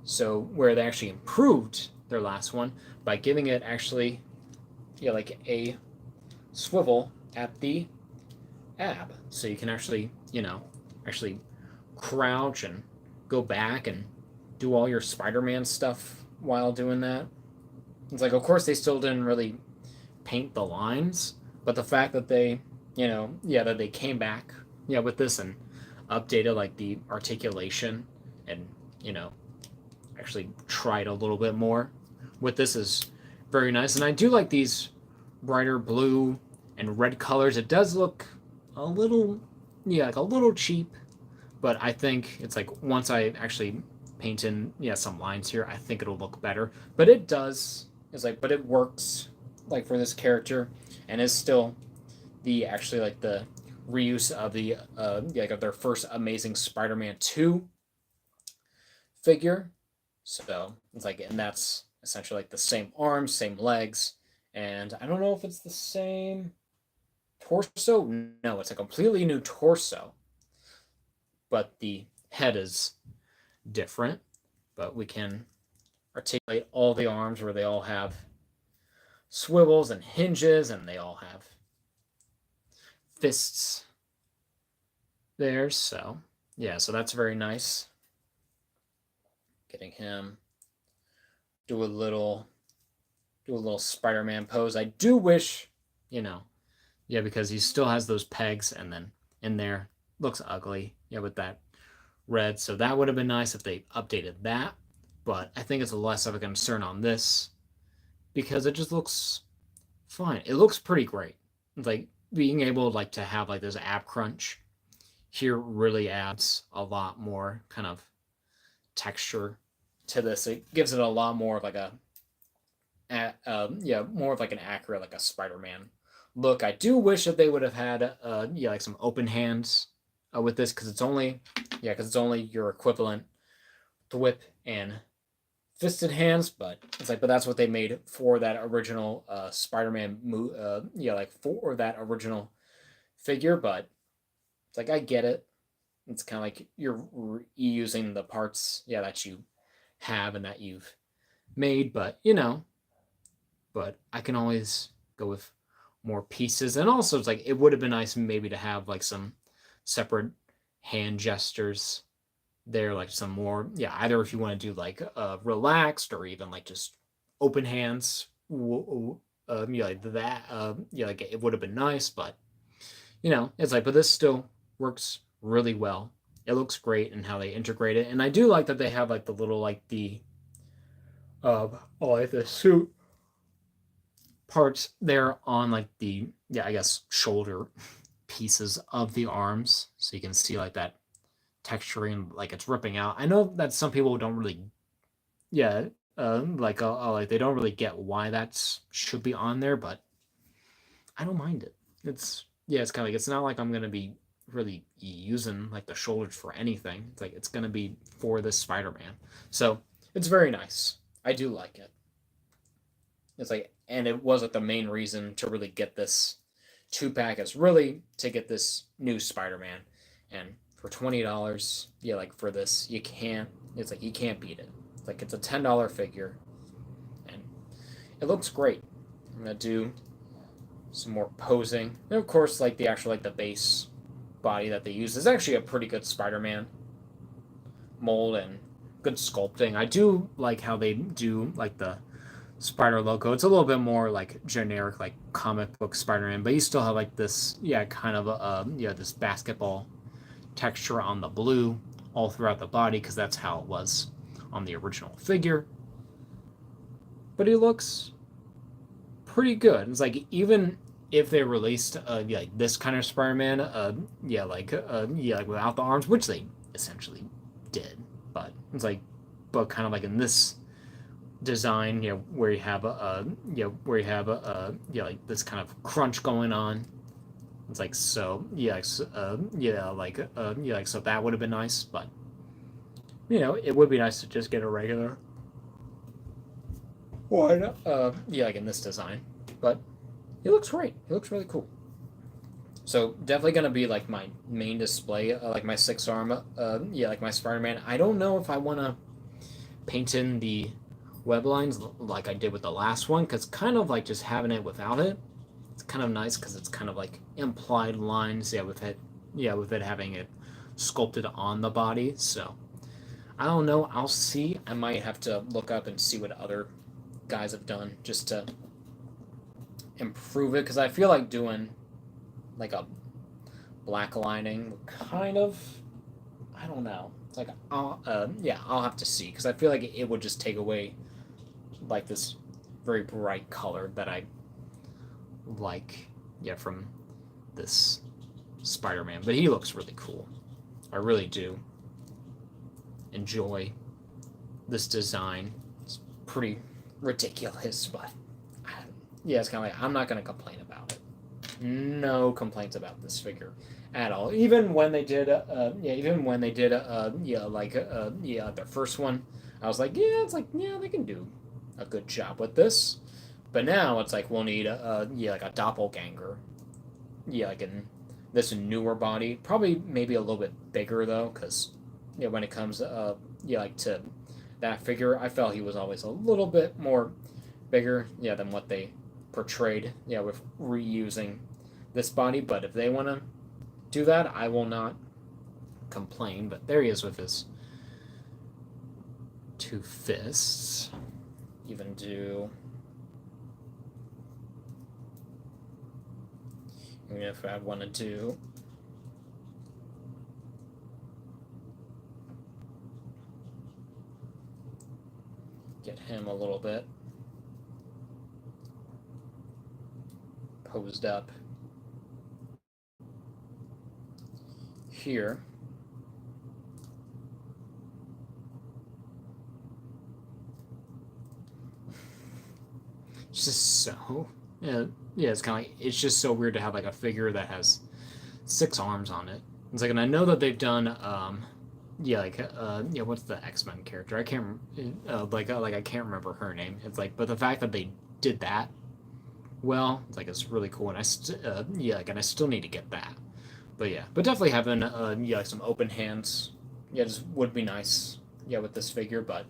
So where they actually improved their last one by giving it actually like a swivel at the ab, so you can actually actually crouch and go back and do all your Spider-Man stuff while doing that. It's like, of course, they still didn't really paint the lines, but the fact that they, that they came back, with this and updated like the articulation and, actually tried a little bit more with this is very nice. And I do like these brighter blue and red colors, it does look a little, yeah, like a little cheap. But I think it's like once I actually paint in, yeah, some lines here, I think it'll look better. But it does. It's like, but it works like for this character, and is still the actually like the reuse of the like of their first Amazing Spider-Man 2 figure. So it's like, and that's essentially like the same arms, same legs, and I don't know if it's the same torso. No, it's a completely new torso, but the head is different. But we can articulate all the arms where they all have swivels and hinges, and they all have fists there. So yeah, so that's very nice. Getting him do a little Spider-Man pose. I do wish, yeah, because he still has those pegs, and then in there looks ugly, yeah, with that red. So that would have been nice if they updated that. But I think it's less of a concern on this because it just looks fine. It looks pretty great. It's like being able like to have like this ab crunch here really adds a lot more kind of texture to this. It gives it a lot more of like more of like an accurate like a Spider-Man look. I do wish that they would have had like some open hands with this because it's only your equivalent to whip and fisted hands, but it's like, but that's what they made for that original Spider-Man like for that original figure. But it's like, I get it. It's kind of like you're reusing the parts that you have and that you've made, but but I can always go with more pieces. And also it's like it would have been nice maybe to have like some separate hand gestures there, like some more, either if you want to do like relaxed or even like just open hands, like that, like it would have been nice. But it's like, but this still works really well. It looks great and how they integrate it, and I do like that they have like the little like the like the suit parts there on like the I guess shoulder pieces of the arms, so you can see like that texturing, like it's ripping out. I know that some people don't really, yeah, like they don't really get why that should be on there, but I don't mind it. It's kind of like, it's not like I'm gonna be really using like the shoulders for anything. It's like it's gonna be for this Spider-Man, so it's very nice. I do like it. It's like, and it was like the main reason to really get this 2-pack is really to get this new Spider-Man, and for $20, like for this, you can't. It's like you can't beat it. It's like it's a $10 figure, and it looks great. I'm gonna do some more posing, and of course, like the actual like the base body that they use is actually a pretty good Spider-Man mold and good sculpting. I do like how they do like the Spider logo. It's a little bit more like generic, like comic book Spider-Man, but you still have like this, kind of this basketball texture on the blue all throughout the body because that's how it was on the original figure. But he looks pretty good. It's like even if they released like this kind of Spider-Man, like without the arms, which they essentially did, but it's like, but kind of like in this design, where you have like this kind of crunch going on. It's like, so so that would have been nice, but it would be nice to just get a regular one. Like in this design, but it looks great. It looks really cool. So definitely gonna be like my main display, like my 6-arm, like my Spider-Man. I don't know if I want to paint in the web lines like I did with the last one, because kind of like just having it without it, it's kind of nice because it's kind of like implied lines, with it having it sculpted on the body. So I don't know, I'll see. I might have to look up and see what other guys have done just to improve it, because I feel like doing like a black lining kind of, I don't know, it's like I'll have to see, because I feel like it would just take away like this very bright color that I like, yeah, from this Spider-Man. But he looks really cool. I really do enjoy this design. It's pretty ridiculous, but yeah, it's kind of like, I'm not going to complain about it. No complaints about this figure at all. Even when they did, their first one, I was like, yeah, it's like, yeah, they can do a good job with this. But now it's like we'll need like a doppelganger. Yeah, like in this newer body, probably maybe a little bit bigger though, because when it comes like to that figure, I felt he was always a little bit more bigger than what they portrayed with reusing this body. But if they want to do that, I will not complain. But there he is with his two fists. Even if I wanted to get him a little bit posed up here. It's just so it's kind of like, it's just so weird to have like a figure that has 6 arms on it. It's like, and I know that they've done what's the X-Men character? I can't I can't remember her name. It's like, but the fact that they did that well, it's like, it's really cool, and I still need to get that. But yeah, but definitely having like some open hands, just would be nice. With this figure, but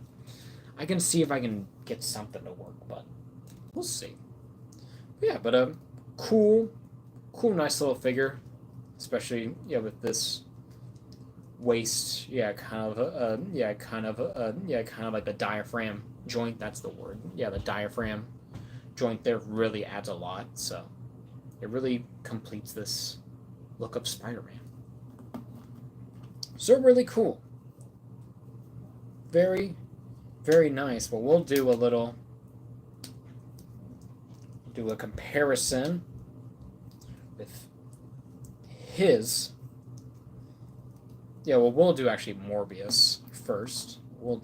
I can see if I can get something to work, but we'll see. But yeah, but cool, nice little figure, especially with this waist. Kind of like the diaphragm joint. That's the word. The diaphragm joint there really adds a lot. So it really completes this look of Spider-Man. So really cool. Very, very nice. Well, we'll do a comparison with his. We'll do actually Morbius first. We'll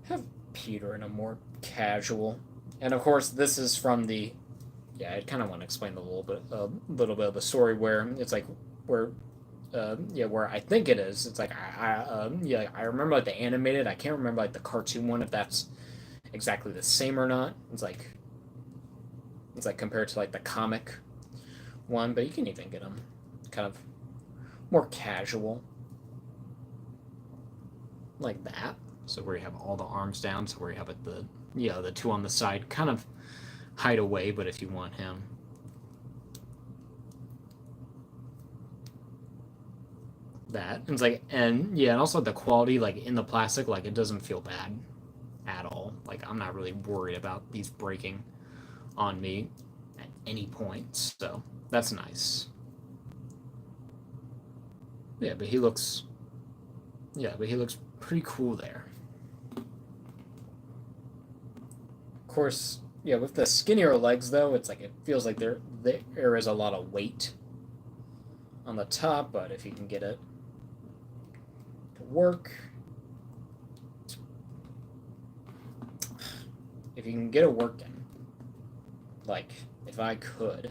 have Peter in a more casual, and of course this is from the. I kind of want to explain a little bit of the story where it's like where I think it is. It's like I remember like the animated. I can't remember like the cartoon one, if that's exactly the same or not. It's like compared to like the comic one, but you can even get them kind of more casual like that. So where you have all the arms down, so where you have it the two on the side kind of hide away, but if you want him that, it's like, and also the quality, like in the plastic, like it doesn't feel bad at all. Like I'm not really worried about these breaking on me at any point, so that's nice. But he looks pretty cool there. Of course, with the skinnier legs though, it's like it feels like there is a lot of weight on the top, but if you can get it to work, if you can get it working, like if I could.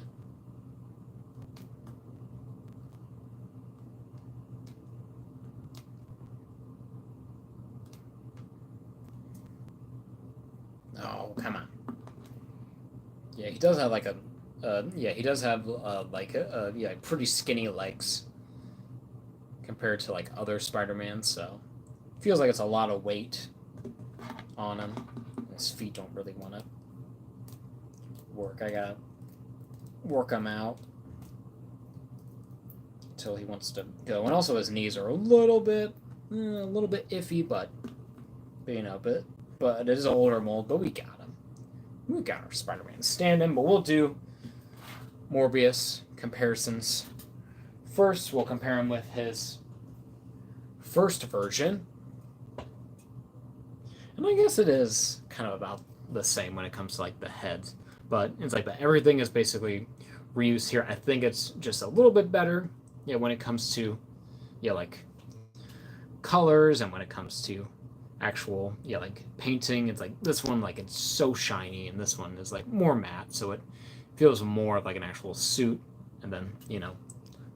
Oh, come on. He does have like he does have pretty skinny legs compared to like other Spider-Man, so feels like it's a lot of weight on him. His feet don't really want to work. I gotta work him out until he wants to go. And also his knees are a little bit iffy, but it is an older mold, but we got him. We got our Spider-Man stand-in, but we'll do Morbius comparisons. First, we'll compare him with his first version. And I guess it is kind of about the same when it comes to like the heads. but it's like that everything is basically reused here. I think it's just a little bit better, yeah, when it comes to, yeah, like colors, and when it comes to actual, yeah, like painting. It's like this one, like it's so shiny, and this one is like more matte, so it feels more like an actual suit. And then,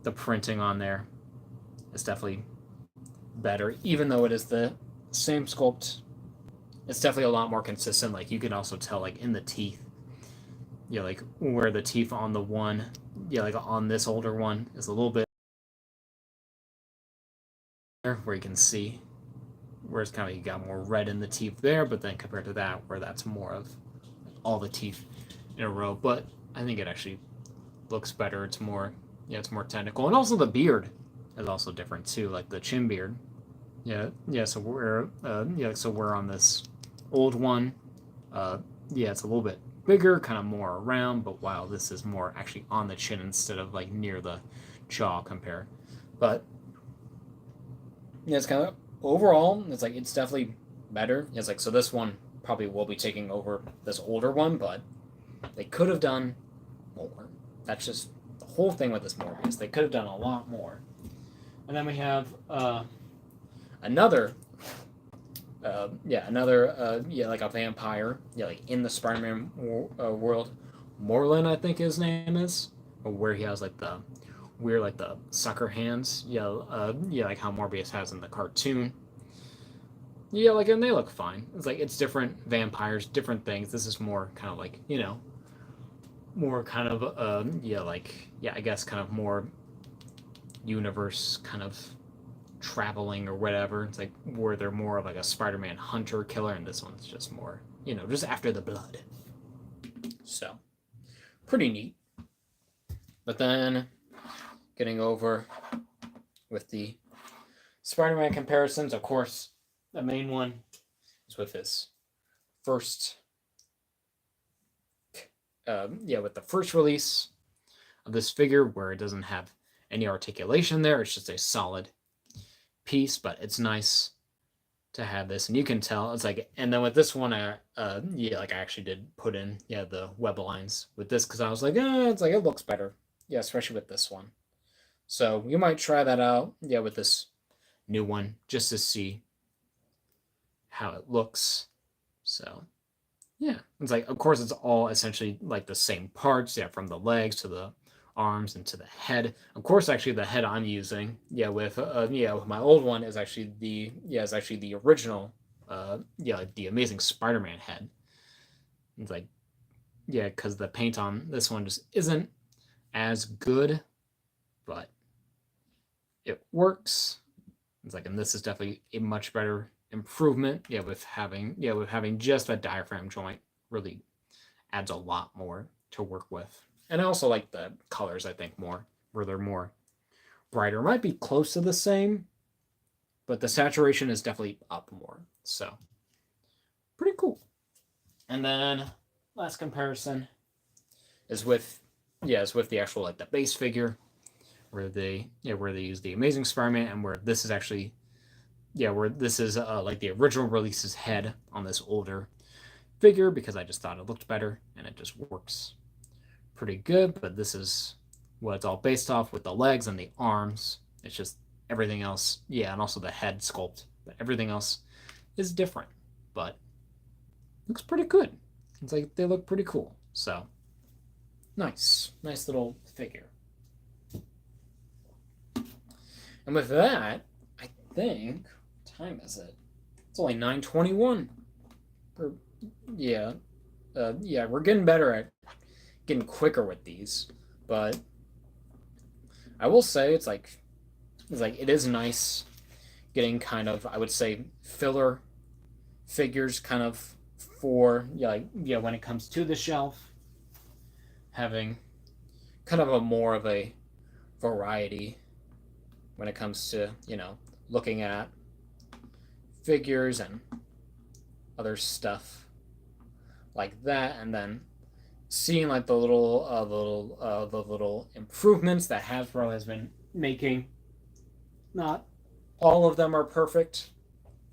the printing on there is definitely better, even though it is the same sculpt. It's definitely a lot more consistent. Like you can also tell, like in the teeth, like where the teeth on the one, like on this older one is a little bit where you can see where it's kind of, you got more red in the teeth there, but then compared to that, where that's more of all the teeth in a row. But I think it actually looks better. It's more, it's more technical, and also the beard is also different too, like the chin beard. Yeah. So we're on this old one. It's a little bit bigger, kind of more around, but while this is more actually on the chin instead of like near the jaw compare. But yeah, it's kind of overall, it's like it's definitely better. It's like, so this one probably will be taking over this older one, but they could have done more. That's just the whole thing with this Morbius. They could have done a lot more. And then we have another like a vampire, like in the Spider-Man world. Morlun, I think his name is, where he has like the weird, like the sucker hands. Like how Morbius has in the cartoon. Yeah, like, and they look fine. It's like it's different vampires, different things. This is more kind of like, more kind of I guess kind of more universe kind of traveling or whatever. It's like where they're more of like a Spider-Man hunter killer, and this one's just more, just after the blood. So pretty neat. But then getting over with the Spider-Man comparisons, of course, the main one is with his first, with the first release of this figure, where it doesn't have any articulation there. It's just a solid piece, but it's nice to have this, and you can tell it's like. And then with this one, I actually did put in the web lines with this, because I was like, it's like it looks better, especially with this one. So you might try that out, with this new one, just to see how it looks. So it's like, of course, it's all essentially like the same parts, from the legs to the arms and to the head. Of course, actually, the head I'm using, with my old one is actually the original, the Amazing Spider-Man head. It's like, because the paint on this one just isn't as good, but it works. It's like, and this is definitely a much better improvement. With having just that diaphragm joint really adds a lot more to work with. And I also like the colors, I think, more, where they're more brighter. Might be close to the same, but the saturation is definitely up more. So pretty cool. And then last comparison is with the actual, like, the base figure, where they use the Amazing Spider-Man, and where this is actually like the original release's head on this older figure, because I just thought it looked better and it just works pretty good. But this is what it's all based off, with the legs and the arms. It's just everything else, and also the head sculpt, but everything else is different, but looks pretty good. It's like they look pretty cool. So nice little figure. And with that, I think, what time is it? It's only 9:21. We're getting better at getting quicker with these, but I will say it's like it is nice getting kind of, I would say, filler figures kind of for when it comes to the shelf, having kind of a more of a variety when it comes to looking at figures and other stuff like that, and then seeing like the little improvements that Hasbro has been making. Not all of them are perfect,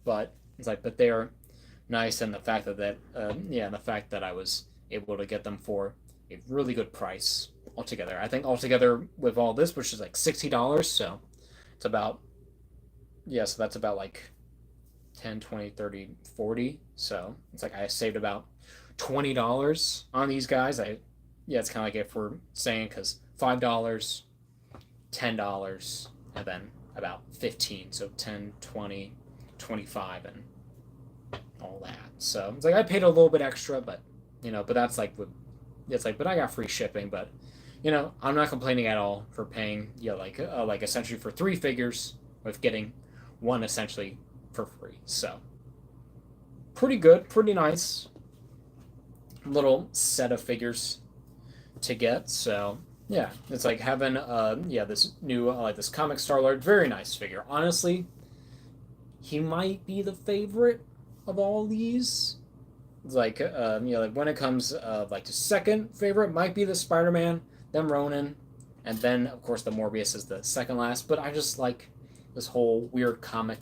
but it's like, but they are nice, and the fact that the fact that I was able to get them for a really good price altogether. I think altogether with all this, which is like $60, so it's about, yeah, so that's about like 10, 20, 30, 40. So it's like I saved about $20 on these guys. Yeah, it's kind of like if we're saying, because $5, $10, and then about 15. So 10, 20, 25, and all that. So it's like I paid a little bit extra, but but that's like it's like, but I got free shipping. But I'm not complaining at all for paying, like essentially for 3 figures with getting one essentially for free. So pretty good, pretty nice little set of figures to get. So yeah, it's like having this new like this comic Star-Lord, very nice figure. Honestly, he might be the favorite of all these. It's like like when it comes like to second favorite might be the Spider-Man, then Ronin, and then of course the Morbius is the second last. But I just like this whole weird comic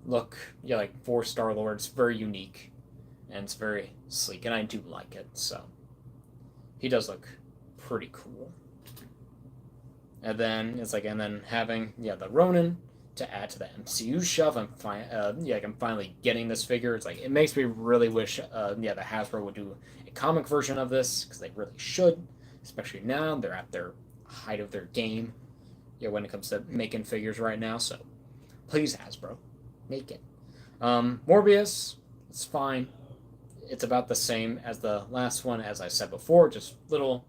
look. Yeah, like for Star-Lord, it's very unique and it's very sleek, and I do like it. So he does look pretty cool. And then it's like, and then having the Ronin to add to the MCU shelf. I'm finally getting this figure. It's like it makes me really wish the Hasbro would do a comic version of this, because they really should, especially now they're at their height of their game. When it comes to making figures right now. So please, Hasbro, make it. Morbius, it's fine. It's about the same as the last one, as I said before, just little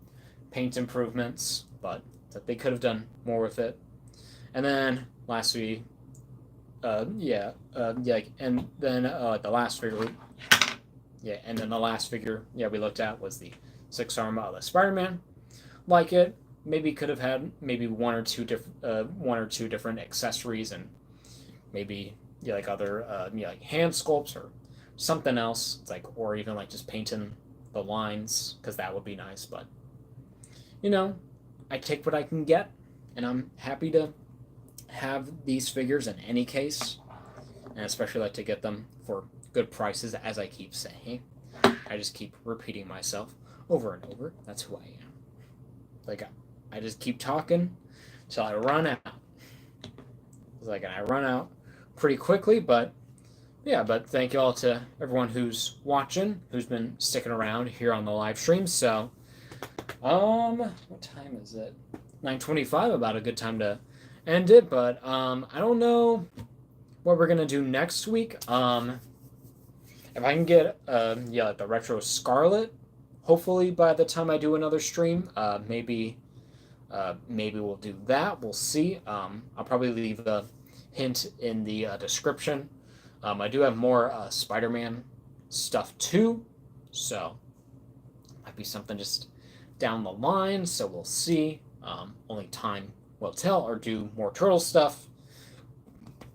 paint improvements, but that they could have done more with it. And then lastly, and then the last figure, and then the last figure, we looked at was the 6-arm the Spider-Man. Like it, maybe could have had maybe one or two different accessories, and maybe like other like hand sculpts or something else. It's like, or even like just painting the lines, because that would be nice. But I take what I can get, and I'm happy to have these figures in any case, and especially like to get them for good prices, as I keep saying. I just keep repeating myself over and over. That's who I am. Like I just keep talking till I run out. It's like, and I run out pretty quickly, but yeah, but thank you all to everyone who's watching, who's been sticking around here on the live stream. So what time is it? 9:25, about a good time to end it. But I don't know what we're gonna do next week. If I can get like the Retro Scarlet, hopefully by the time I do another stream, maybe we'll do that. We'll see. I'll probably leave a hint in the description. I do have more Spider-Man stuff too, so might be something just down the line. So we'll see. Only time will tell. Or do more Turtle stuff.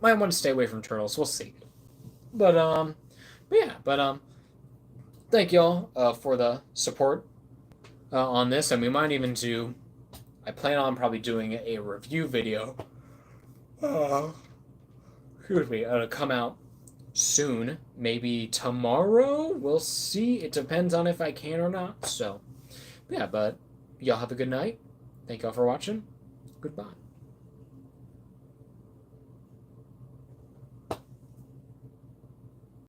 Might want to stay away from Turtles. We'll see. But thank y'all for the support on this, and we might even do. I plan on probably doing a review video. Excuse me. It'll come out soon, maybe tomorrow. We'll see. It depends on if I can or not. So, yeah. But y'all have a good night. Thank y'all for watching. Goodbye.